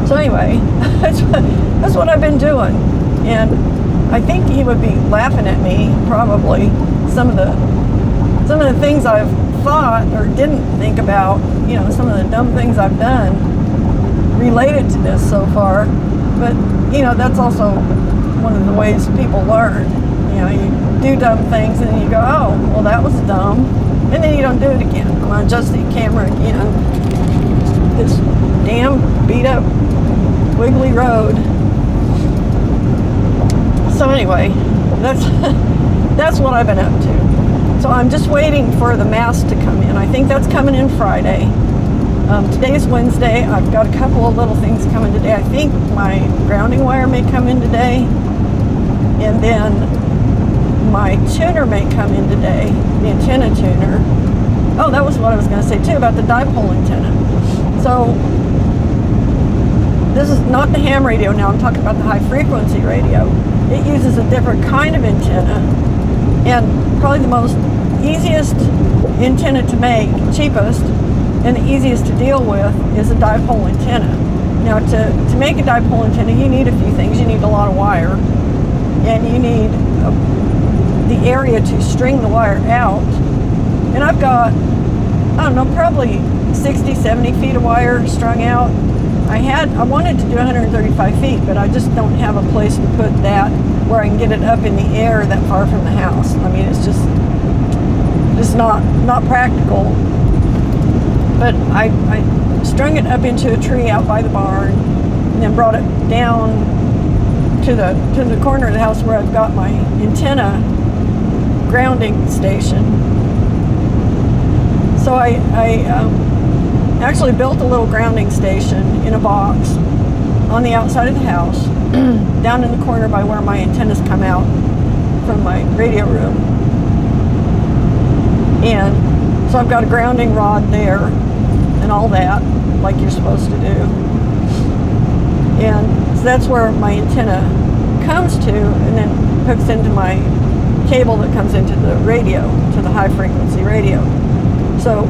So anyway, that's what I've been doing. And I think he would be laughing at me, probably, some of the things I've thought or didn't think about, some of the dumb things I've done related to this so far. But, that's also one of the ways people learn. You do dumb things and then you go, oh, well, that was dumb. And then you don't do it again. I'm going to adjust the camera again. This damn beat up wiggly road. So anyway, that's what I've been up to. So I'm just waiting for the mast to come in. I think that's coming in Friday. Today's Wednesday. I've got a couple of little things coming today. I think my grounding wire may come in today. And then my tuner may come in today, the antenna tuner. Oh, that was what I was going to say too about the dipole antenna. So this is not the ham radio now. I'm talking about the high frequency radio. It uses a different kind of antenna, and probably the most easiest antenna to make, cheapest, and the easiest to deal with is a dipole antenna. Now to make a dipole antenna, you need a few things. You need a lot of wire, and you need the area to string the wire out. And I've got, I don't know, probably 60, 70 feet of wire strung out. I wanted to do 135 feet, but I just don't have a place to put that where I can get it up in the air that far from the house. I mean, it's just not practical. But I strung it up into a tree out by the barn, and then brought it down to the corner of the house where I've got my antenna grounding station. So I actually built a little grounding station in a box on the outside of the house, down in the corner by where my antennas come out from my radio room. And so I've got a grounding rod there and all that, like you're supposed to do. And so that's where my antenna comes to, and then hooks into my cable that comes into the radio, to the high frequency radio. So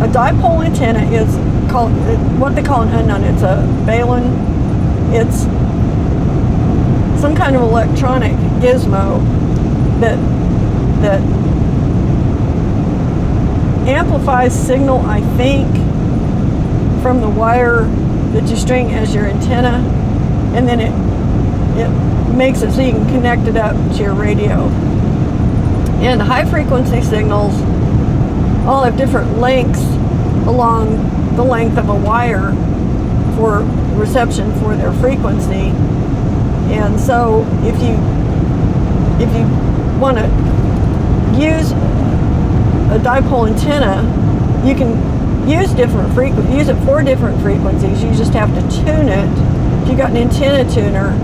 a dipole antenna is called what they call an unknown. It's a Balun. It's some kind of electronic gizmo that amplifies signal, I think, from the wire that you string as your antenna, and then it makes it so you can connect it up to your radio. And high frequency signals all have different lengths along the length of a wire for reception for their frequency. And so if you want to use a dipole antenna, you can use it for different frequencies. You just have to tune it. If you got an antenna tuner,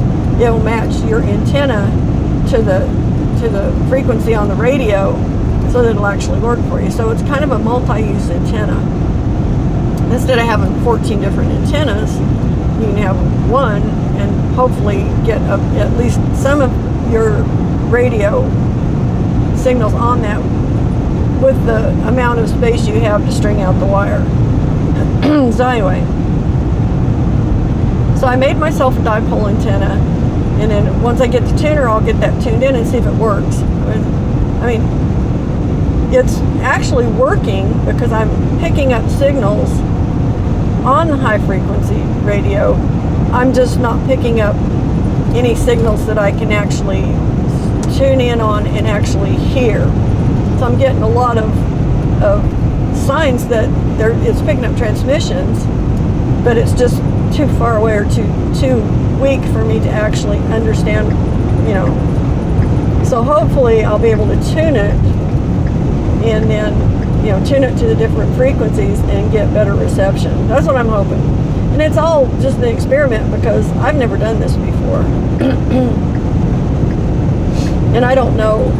it will match your antenna to the frequency on the radio, so that it'll actually work for you. So it's kind of a multi-use antenna. Instead of having 14 different antennas, you can have one and hopefully get at least some of your radio signals on that with the amount of space you have to string out the wire. So anyway, So I made myself a dipole antenna, and then once I get the tuner, I'll get that tuned in and see if it works. I mean, it's actually working because I'm picking up signals on the high frequency radio. I'm just not picking up any signals that I can actually tune in on and actually hear. So I'm getting a lot of signs that it's picking up transmissions, but it's just too far away or too weak for me to actually understand, you know. So hopefully I'll be able to tune it and then, you know, tune it to the different frequencies and get better reception. That's what I'm hoping. And it's all just an experiment because I've never done this before. And I don't know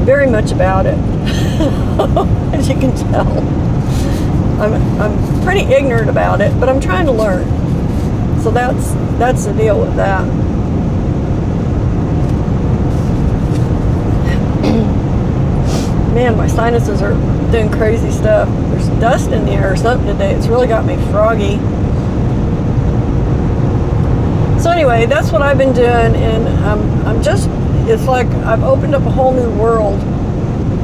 very much about it, as you can tell. I'm pretty ignorant about it, but I'm trying to learn. So that's the deal with that. Man, my sinuses are doing crazy stuff. There's dust in the air or something today. It's really got me froggy. So anyway, that's what I've been doing, and I'm just, it's like I've opened up a whole new world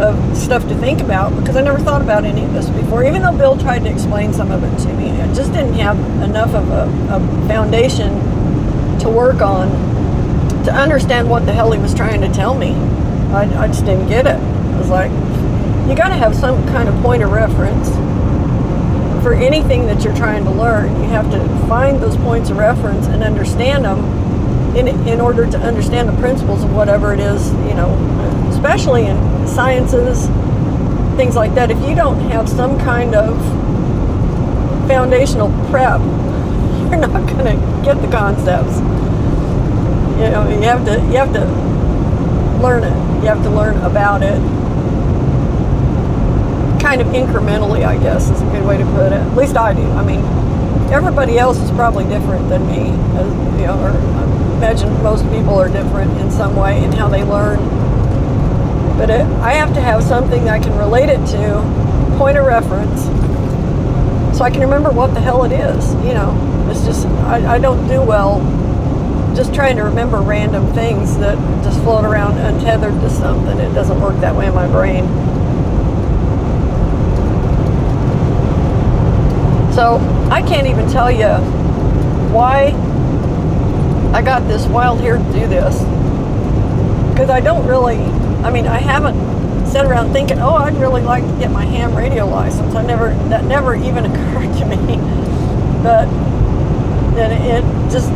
of stuff to think about because I never thought about any of this before. Even though Bill tried to explain some of it to me, I just didn't have enough of a foundation to work on to understand what the hell he was trying to tell me. I just didn't get it. I was like, you got to have some kind of point of reference for anything that you're trying to learn. You have to find those points of reference and understand them in order to understand the principles of whatever it is, you know, especially in sciences, things like that. If you don't have some kind of foundational prep, you're not going to get the concepts. You know, you have to learn it. You have to learn about it kind of incrementally, I guess is a good way to put it. At least I do. I mean, everybody else is probably different than me, you know, or I imagine most people are different in some way in how they learn. But I have to have something that I can relate it to, point of reference, so I can remember what the hell it is. You know, it's just, I don't do well just trying to remember random things that just float around untethered to something. It doesn't work that way in my brain. So I can't even tell you why I got this wild hair to do this. Because I don't really, I mean, I haven't sat around thinking, oh, I'd really like to get my ham radio license. That never even occurred to me. But then it just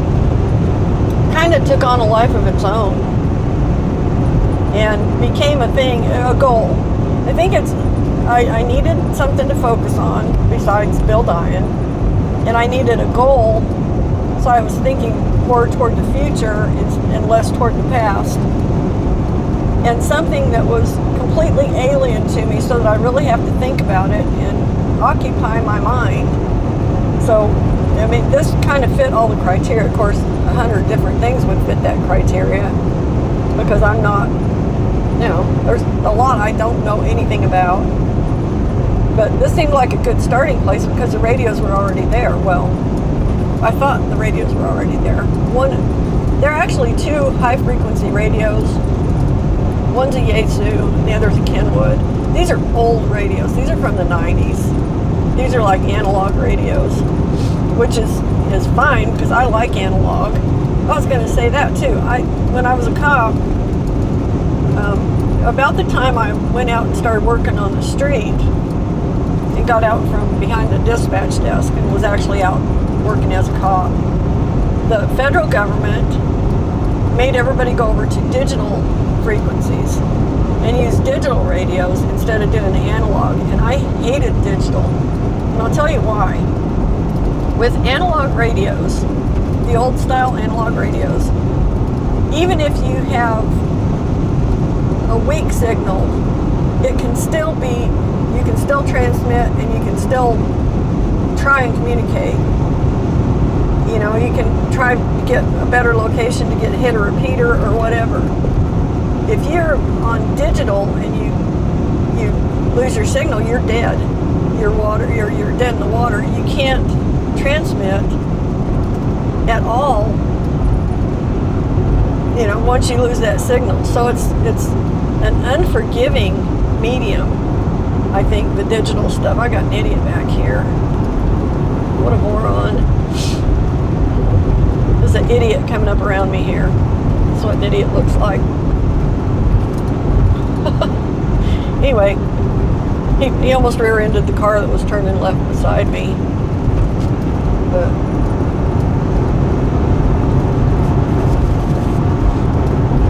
kind of took on a life of its own and became a thing, a goal. I think I needed something to focus on besides Bill dying, and I needed a goal, so I was thinking more toward the future and less toward the past, and something that was completely alien to me so that I really have to think about it and occupy my mind. So, I mean, this kind of fit all the criteria. Of course, 100 different things would fit that criteria because I'm not, you know, there's a lot I don't know anything about. But this seemed like a good starting place because the radios were already there. Well, I thought the radios were already there. There are actually two high-frequency radios. One's a Yaesu, the other's a Kenwood. These are old radios. These are from the 90s. These are like analog radios, which is fine because I like analog. I was going to say that too. When I was a cop, about the time I went out and started working on the street, and got out from behind the dispatch desk and was actually out working as a cop, the federal government made everybody go over to digital frequencies and use digital radios instead of doing the analog, and I hated digital, and I'll tell you why. With analog radios, the old style analog radios, even if you have a weak signal, it can still be, you can still transmit and you can still try and communicate. You know, you can try to get a better location to hit a repeater or whatever. If you're on digital and you lose your signal, you're dead. You're dead in the water. You can't transmit at all, you know, once you lose that signal. So it's an unforgiving medium, I think, the digital stuff. I got an idiot back here. What a moron. There's an idiot coming up around me here. That's what an idiot looks like. Anyway, he almost rear-ended the car that was turning left beside me. But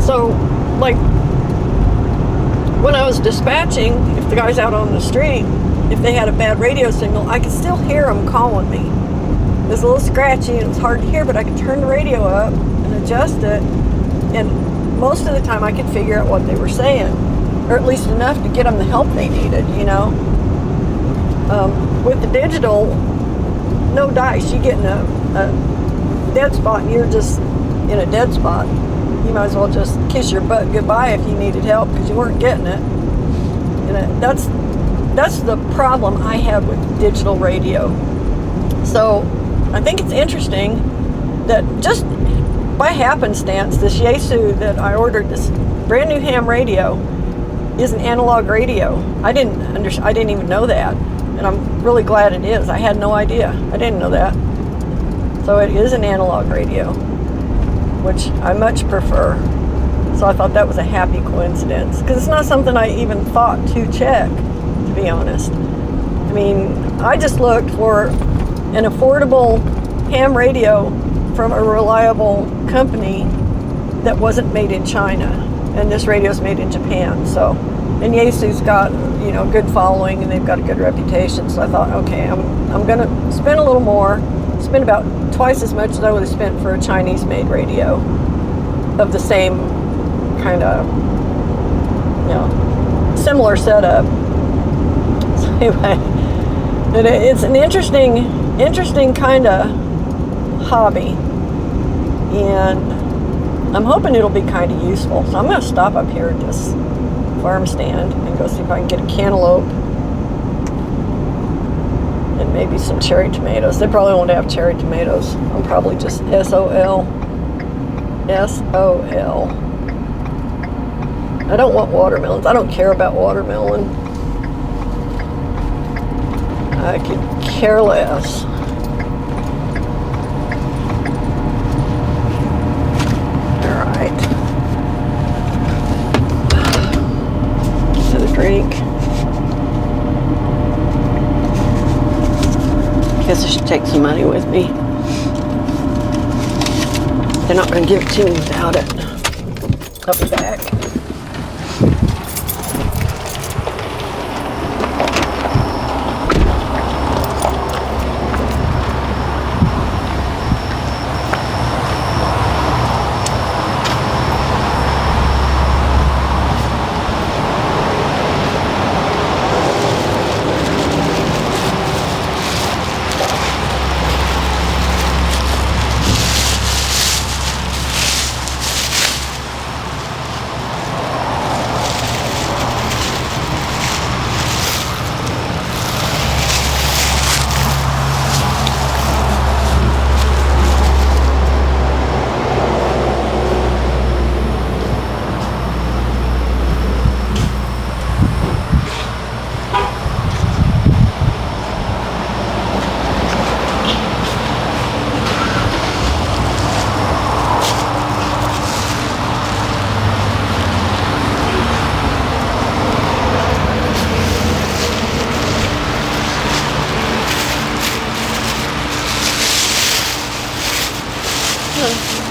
so, like, when I was dispatching, if the guy's out on the street, if they had a bad radio signal, I could still hear them calling me. It was a little scratchy and it was hard to hear, but I could turn the radio up and adjust it, and most of the time I could figure out what they were saying, or at least enough to get them the help they needed, you know. With the digital, no dice. You get in a dead spot and you're just in a dead spot. You might as well just kiss your butt goodbye if you needed help, because you weren't getting it. And that's the problem I have with digital radio. So I think it's interesting that just by happenstance, this Yaesu that I ordered, this brand new ham radio, is an analog radio. I didn't even know that, and I'm really glad it is. I had no idea. I didn't know that. So it is an analog radio, which I much prefer. So I thought that was a happy coincidence, because it's not something I even thought to check, to be honest. I mean, I just looked for an affordable ham radio from a reliable company that wasn't made in China, and this radio's made in Japan. So, and Yaesu's got, you know, a good following and they've got a good reputation. So I thought, okay, I'm gonna spend a little more, spend about twice as much as I would have spent for a Chinese-made radio of the same kind of, you know, similar setup. So anyway, it's an interesting kind of hobby, and I'm hoping it'll be kind of useful. So I'm going to stop up here at this farm stand and go see if I can get a cantaloupe and maybe some cherry tomatoes. They probably won't have cherry tomatoes. I'm probably just SOL. I don't want watermelons. I don't care about watermelon. I could care less. All right. Get a drink. Guess I should take some money with me. They're not going to give it to me without it. I'll be back.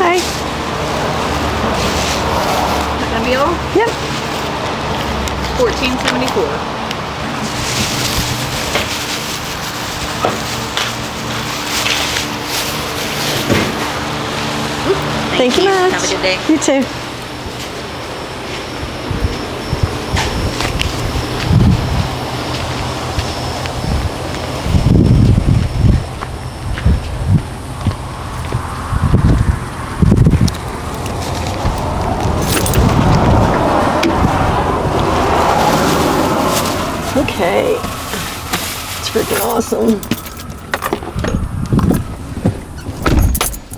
Hi. That gonna be all? Yep. $14.74. Thank you much. Have a good day. You too. Okay. It's freaking awesome.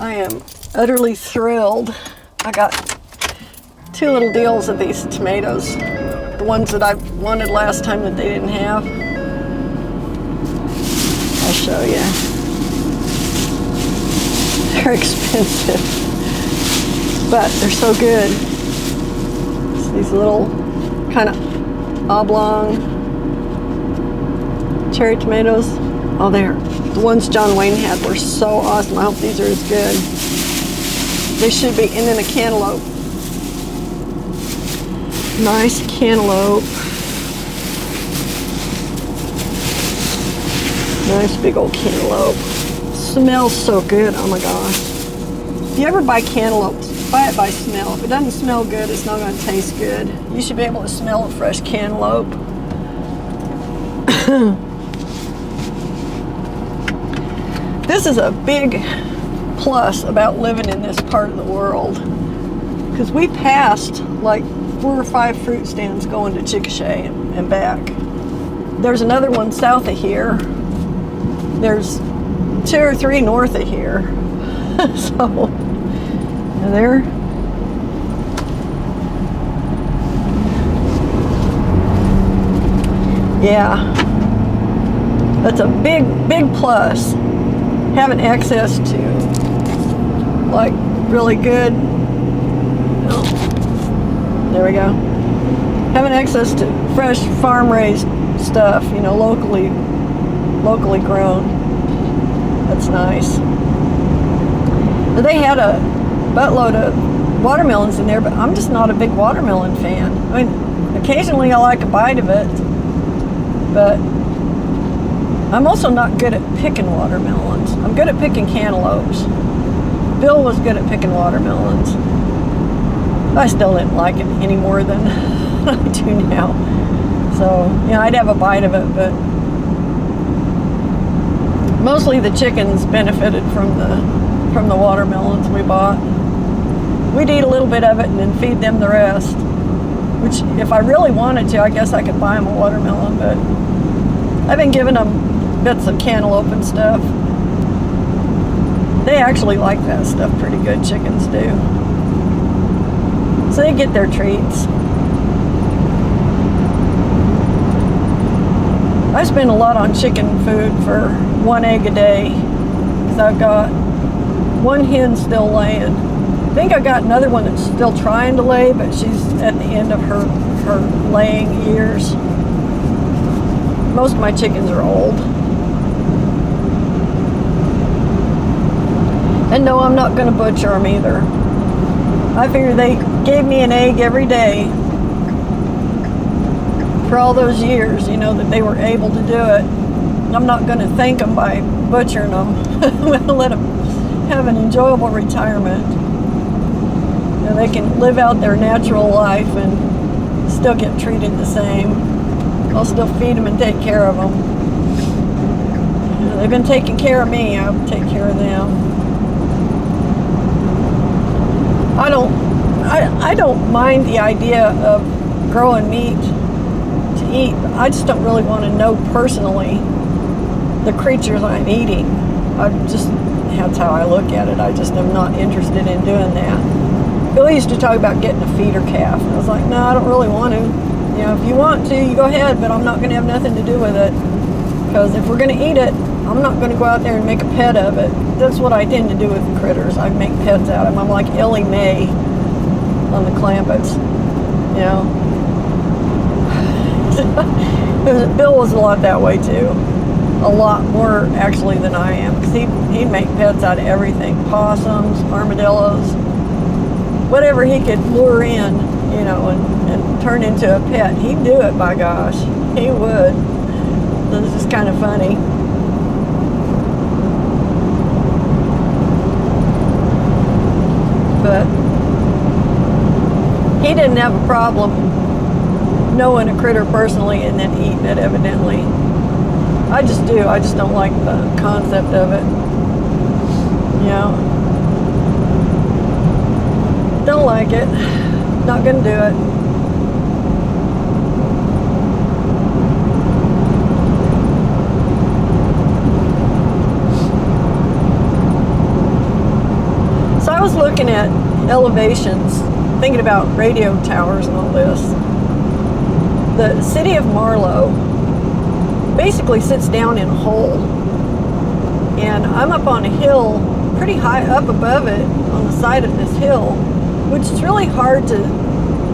I am utterly thrilled. I got 2 little deals of these tomatoes. The ones that I wanted last time that they didn't have. I'll show you. They're expensive, but they're so good. It's these little kind of oblong cherry tomatoes. Oh, the ones John Wayne had were so awesome. I hope these are as good. They should be. And then a cantaloupe. Nice cantaloupe. Nice big old cantaloupe. Smells so good. Oh my gosh. If you ever buy cantaloupe, buy it by smell. If it doesn't smell good, it's not going to taste good. You should be able to smell a fresh cantaloupe. This is a big plus about living in this part of the world, because we passed like 4 or 5 fruit stands going to Chickasha and back. There's another one south of here. There's 2 or 3 north of here. So there. Yeah, that's a big plus. Having access to like really good, oh, there we go. Having access to fresh farm raised stuff, you know, locally grown. That's nice. They had a buttload of watermelons in there, but I'm just not a big watermelon fan. I mean, occasionally I like a bite of it, but I'm also not good at picking watermelons. I'm good at picking cantaloupes. Bill was good at picking watermelons. I still didn't like it any more than I do now. So, yeah, I'd have a bite of it, but mostly the chickens benefited from the watermelons we bought. We'd eat a little bit of it and then feed them the rest. Which, if I really wanted to, I guess I could buy them a watermelon, but I've been giving them bits of cantaloupe and stuff. They actually like that stuff pretty good, chickens do. So they get their treats. I spend a lot on chicken food for 1 egg a day, because I've got 1 hen still laying. I think I got another one that's still trying to lay, but she's at the end of her laying years. Most of my chickens are old. And no, I'm not going to butcher them either. I figure they gave me an egg every day for all those years, you know, that they were able to do it. I'm not going to thank them by butchering them. I'm going to let them have an enjoyable retirement. You know, they can live out their natural life and still get treated the same. I'll still feed them and take care of them. You know, they've been taking care of me. I'll take care of them. I don't mind the idea of growing meat to eat. I just don't really want to know personally the creatures I'm eating. That's how I look at it. I just am not interested in doing that. Bill used to talk about getting a feeder calf. And I was like, no, I don't really want to. You know, if you want to, you go ahead, but I'm not going to have nothing to do with it. Because if we're going to eat it, I'm not going to go out there and make a pet of it. That's what I tend to do with critters. I make pets out of them. I'm like Ellie Mae on the Clampets, you know. Bill was a lot that way too. A lot more actually than I am, because he'd make pets out of everything. Possums, armadillos, whatever he could lure in, you know, and turn into a pet. He'd do it, by gosh. He would. It was just kind of funny. But he didn't have a problem knowing a critter personally and then eating it, evidently. I just do. I just don't like the concept of it. You know? Don't like it. Not gonna do it. looking at elevations, thinking about radio towers and all this. The city of Marlow basically sits down in a hole. And I'm up on a hill, pretty high up above it, on the side of this hill, which is really hard to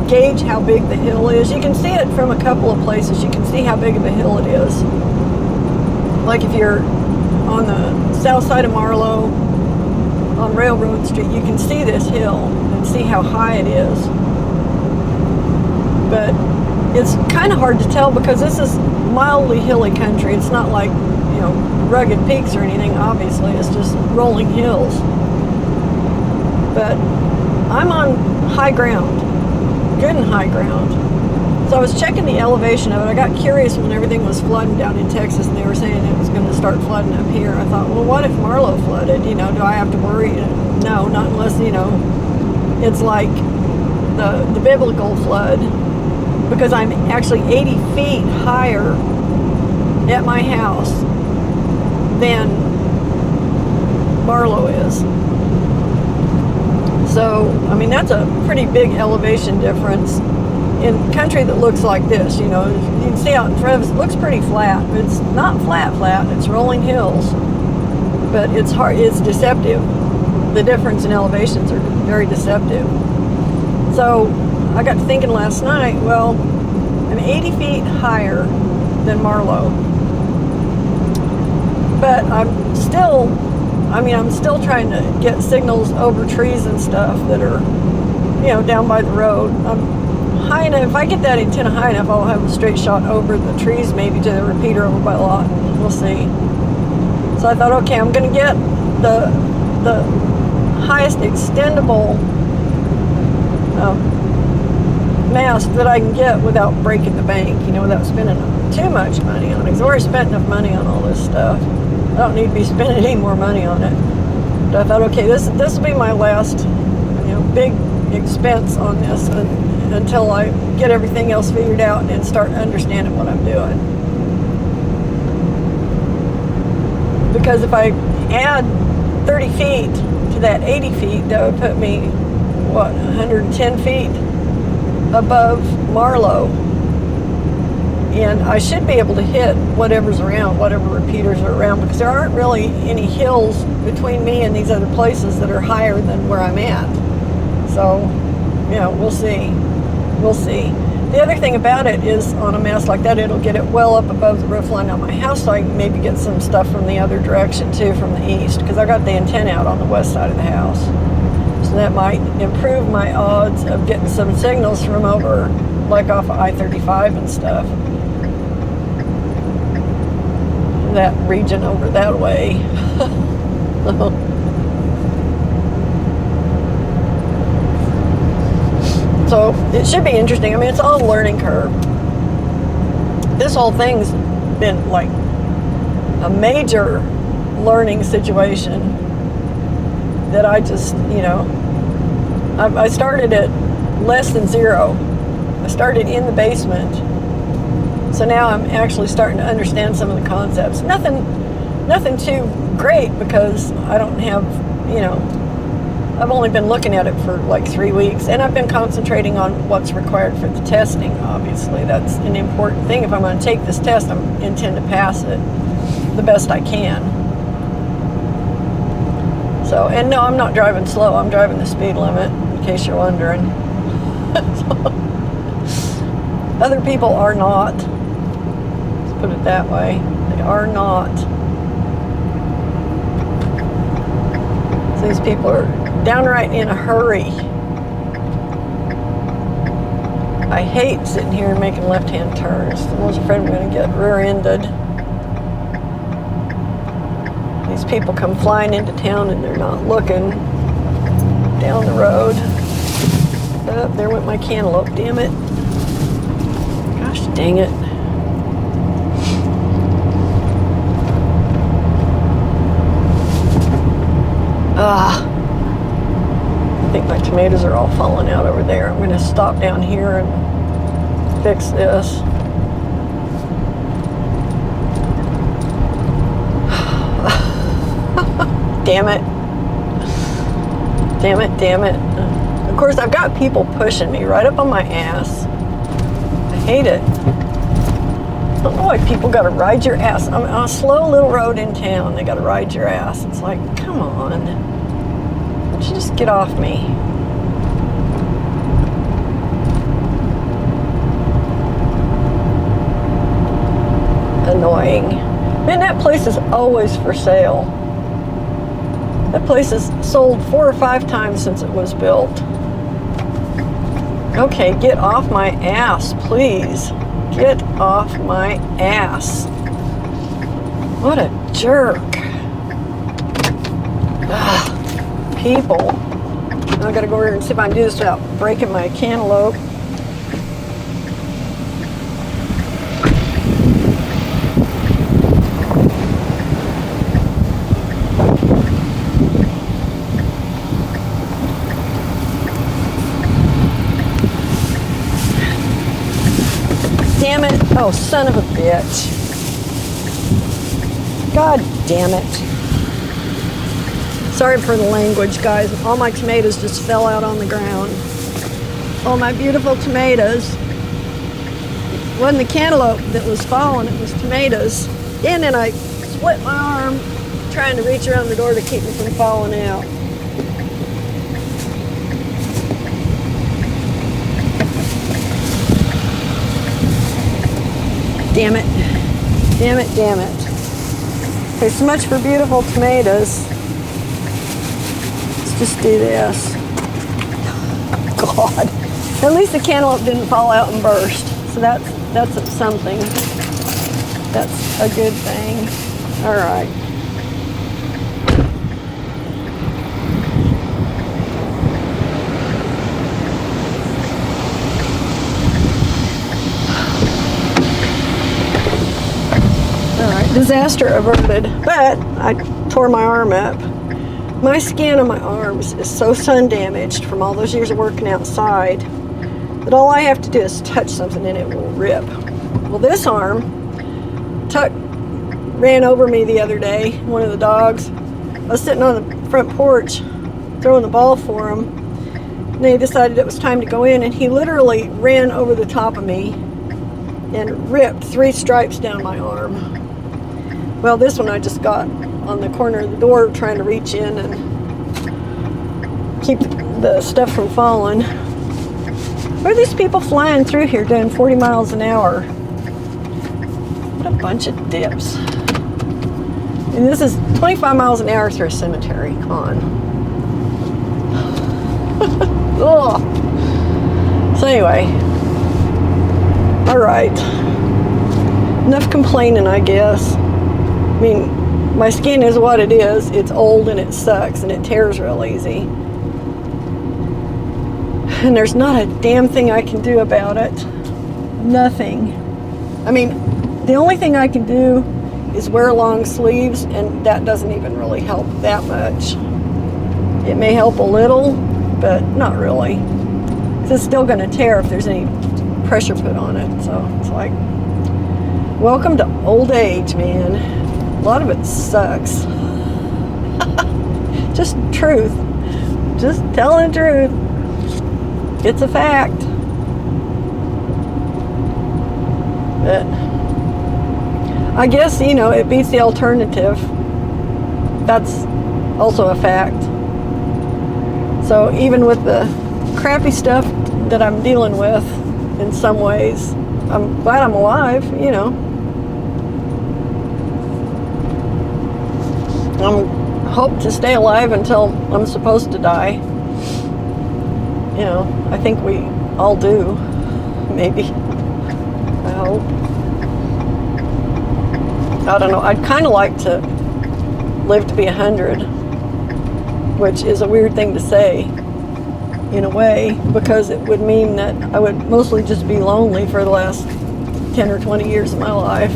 gauge how big the hill is. You can see it from a couple of places. You can see how big of a hill it is. Like if you're on the south side of Marlow, on Railroad Street, you can see this hill and see how high it is. But it's kind of hard to tell because this is mildly hilly country. It's not like, you know, rugged peaks or anything, obviously. It's just rolling hills. But I'm on high ground, good and high ground. So I was checking the elevation of it. I got curious when everything was flooding down in Texas and they were saying it was going to start flooding up here. I thought, well, what if Marlow flooded? You know, do I have to worry? No, not unless, you know, it's like the biblical flood, because I'm actually 80 feet higher at my house than Marlow is. So, I mean, that's a pretty big elevation difference in country that looks like this. You know, you can see out in front of us, it looks pretty flat. It's not flat, it's rolling hills, but it's hard, it's deceptive. The difference in elevations are very deceptive. So I got to thinking last night, well, I'm 80 feet higher than Marlow, but I'm still trying to get signals over trees and stuff that are, you know, down by the road. I'm high enough. If I get that antenna high enough, I'll have a straight shot over the trees, maybe to the repeater over by the lot. We'll see. So I thought, okay, I'm going to get the highest extendable mast that I can get without breaking the bank, you know, without spending too much money on it. Because I've already spent enough money on all this stuff. I don't need to be spending any more money on it. But I thought, okay, this will be my last, you know, big expense on this until I get everything else figured out and start understanding what I'm doing. Because if I add 30 feet to that 80 feet, that would put me, what, 110 feet above Marlow. And I should be able to hit whatever's around, whatever repeaters are around, because there aren't really any hills between me and these other places that are higher than where I'm at. So, you know, we'll see. We'll see. The other thing about it is, on a mast like that, it'll get it well up above the roof line on my house, so I can maybe get some stuff from the other direction too, from the east, because I got the antenna out on the west side of the house. So that might improve my odds of getting some signals from over, like off of I-35 and stuff. That region over that way. So it should be interesting. I mean, it's all a learning curve. This whole thing's been like a major learning situation that I just, you know, I started at less than zero. I started in the basement. So now I'm actually starting to understand some of the concepts. Nothing too great, because I don't have, you know, I've only been looking at it for like 3 weeks, and I've been concentrating on what's required for the testing. Obviously, that's an important thing. If I'm going to take this test, I intend to pass it the best I can. So, and no, I'm not driving slow. I'm driving the speed limit, in case you're wondering. Other people are not. Let's put it that way. They are not. So these people are downright in a hurry. I hate sitting here and making left-hand turns. I was afraid I'm going to get rear-ended. These people come flying into town and they're not looking down the road. Oh, there went my cantaloupe, damn it. Gosh dang it. I think my tomatoes are all falling out over there. I'm going to stop down here and fix this. Damn it. Damn it, damn it. Of course, I've got people pushing me right up on my ass. I hate it. I don't know why people gotta ride your ass. I'm on a slow little road in town. They gotta ride your ass. It's like, come on. Why don't you just get off me? Annoying. Man, that place is always for sale. That place has sold 4 or 5 times since it was built. Okay, get off my ass, please. Get off my ass. What a jerk. Ugh, people. Now I gotta go over here and see if I can do this without breaking my cantaloupe. Damn it. Oh, son of a bitch. God damn it. Sorry for the language, guys. All my tomatoes just fell out on the ground. All my beautiful tomatoes. It wasn't the cantaloupe that was falling, it was tomatoes. And then I split my arm trying to reach around the door to keep me from falling out. Damn it. Damn it, damn it. Okay, so much for beautiful tomatoes. Let's just do this. God. At least the cantaloupe didn't fall out and burst. So that's something. That's a good thing. All right. Disaster averted, but I tore my arm up. My skin on my arms is so sun damaged from all those years of working outside that all I have to do is touch something and it will rip. Well, this arm, Tuck ran over me the other day, one of the dogs. I was sitting on the front porch throwing the ball for him, and they decided it was time to go in, and he literally ran over the top of me and ripped 3 stripes down my arm. Well, this one I just got on the corner of the door trying to reach in and keep the stuff from falling. Where are these people flying through here doing 40 miles an hour? What a bunch of dips. And this is 25 miles an hour through a cemetery. Come on. Ugh. So anyway. All right. Enough complaining, I guess. I mean, my skin is what it is. It's old and it sucks and it tears real easy. And there's not a damn thing I can do about it. Nothing. I mean, the only thing I can do is wear long sleeves, and that doesn't even really help that much. It may help a little, but not really. 'Cause it's still going to tear if there's any pressure put on it. So it's like, welcome to old age, man. A lot of it sucks. Just truth. Just telling the truth. It's a fact. But I guess, you know, it beats the alternative. That's also a fact. So even with the crappy stuff that I'm dealing with, in some ways, I'm glad I'm alive, you know. I hope to stay alive until I'm supposed to die. You know, I think we all do. Maybe. I hope. I don't know. I'd kind of like to live to be 100, which is a weird thing to say, in a way, because it would mean that I would mostly just be lonely for the last 10 or 20 years of my life.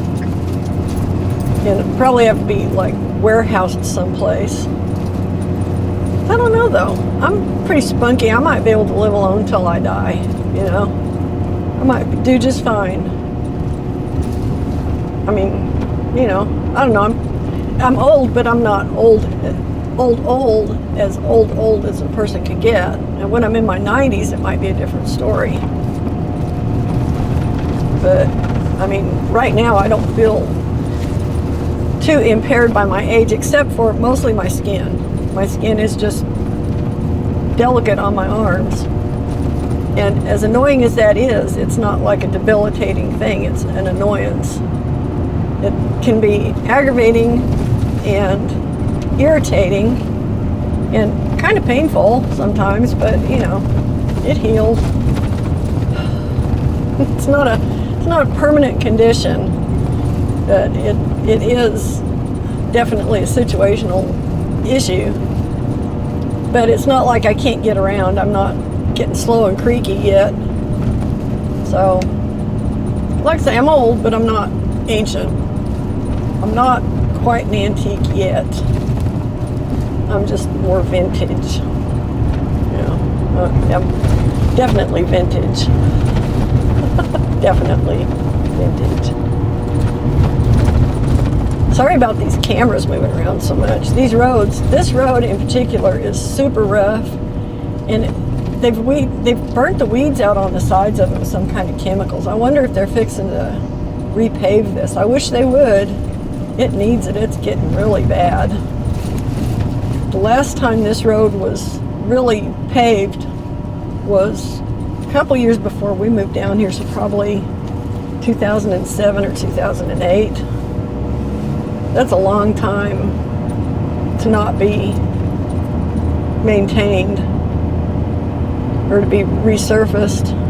And probably have to be, like, warehoused someplace. I don't know, though. I'm pretty spunky. I might be able to live alone till I die, you know? I might do just fine. I mean, you know, I don't know. I'm old, but I'm not old old as a person could get. And when I'm in my 90s, it might be a different story. But, I mean, right now I don't feel too impaired by my age, except for mostly my skin. My skin is just delicate on my arms. And as annoying as that is, it's not like a debilitating thing, it's an annoyance. It can be aggravating and irritating and kind of painful sometimes, but you know, it heals. It's not a permanent condition, but it is definitely a situational issue. But it's not like I can't get around. I'm not getting slow and creaky yet. So, like I say, I'm old, but I'm not ancient. I'm not quite an antique yet. I'm just more vintage. I'm definitely vintage. Definitely vintage. Sorry about these cameras moving around so much. These roads, this road in particular is super rough, and they've burnt the weeds out on the sides of it with some kind of chemicals. I wonder if they're fixing to repave this. I wish they would. It needs it. It's getting really bad. The last time this road was really paved was a couple years before we moved down here, so probably 2007 or 2008. That's a long time to not be maintained or to be resurfaced.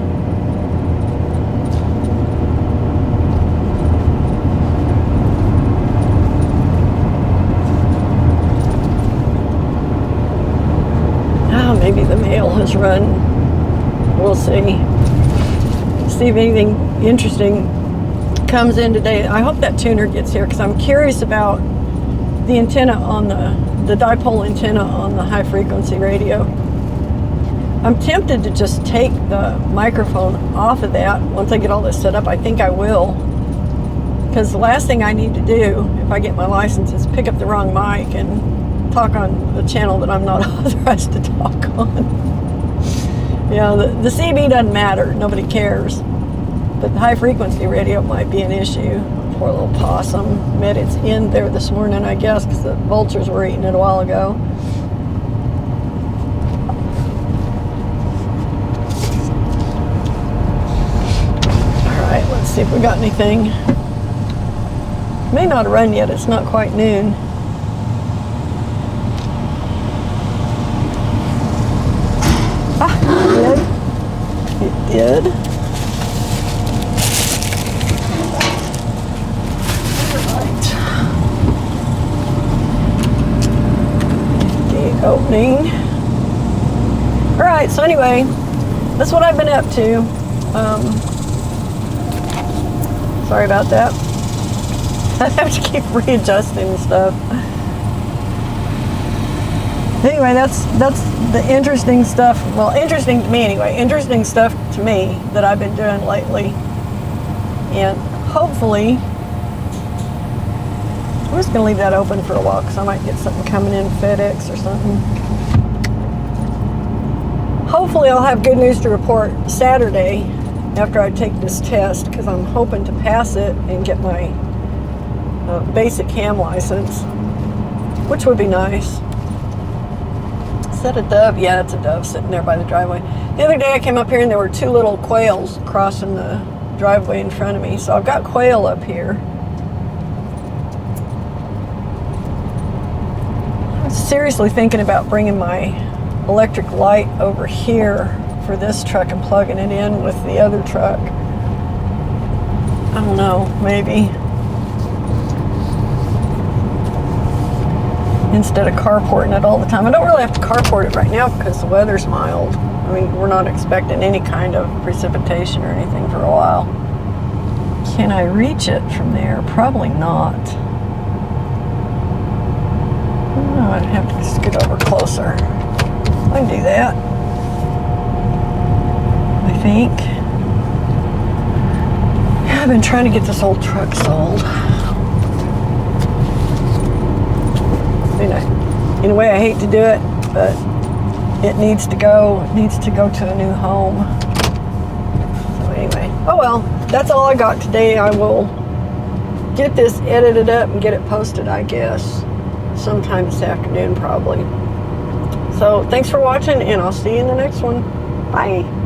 Maybe the mail has run. We'll see. See if anything interesting comes in today. I hope that tuner gets here because I'm curious about the antenna on the dipole antenna on the high frequency radio. I'm tempted to just take the microphone off of that once I get all this set up. I think I will, because the last thing I need to do if I get my license is pick up the wrong mic and talk on the channel that I'm not authorized to talk on. You know, the CB doesn't matter. Nobody cares. But the high frequency radio might be an issue. Poor little possum met its end there this morning, I guess, because the vultures were eating it a while ago. All right, let's see if we got anything. May not have run yet. It's not quite noon. It did. Right. Gate opening. Alright, so anyway, that's what I've been up to. Sorry about that. I have to keep readjusting stuff. Anyway, that's the interesting stuff. Well, interesting to me anyway. Interesting stuff to me that I've been doing lately. And hopefully, I'm just going to leave that open for a while because I might get something coming in, FedEx or something. Hopefully I'll have good news to report Saturday after I take this test, because I'm hoping to pass it and get my basic ham license, which would be nice. Is that a dove? Yeah, it's a dove sitting there by the driveway. The other day I came up here and there were two little quails crossing the driveway in front of me. So I've got quail up here. I was seriously thinking about bringing my electric light over here for this truck and plugging it in with the other truck. I don't know, maybe. Instead of carporting it all the time. I don't really have to carport it right now because the weather's mild. I mean, we're not expecting any kind of precipitation or anything for a while. Can I reach it from there? Probably not. Oh, I'd have to scoot over closer. I can do that, I think. I've been trying to get this old truck sold. In a way, I hate to do it, but it needs to go. It needs to go to a new home. So anyway, oh well, that's all I got today. I will get this edited up and get it posted, I guess, sometime this afternoon probably. So thanks for watching, and I'll see you in the next one. Bye.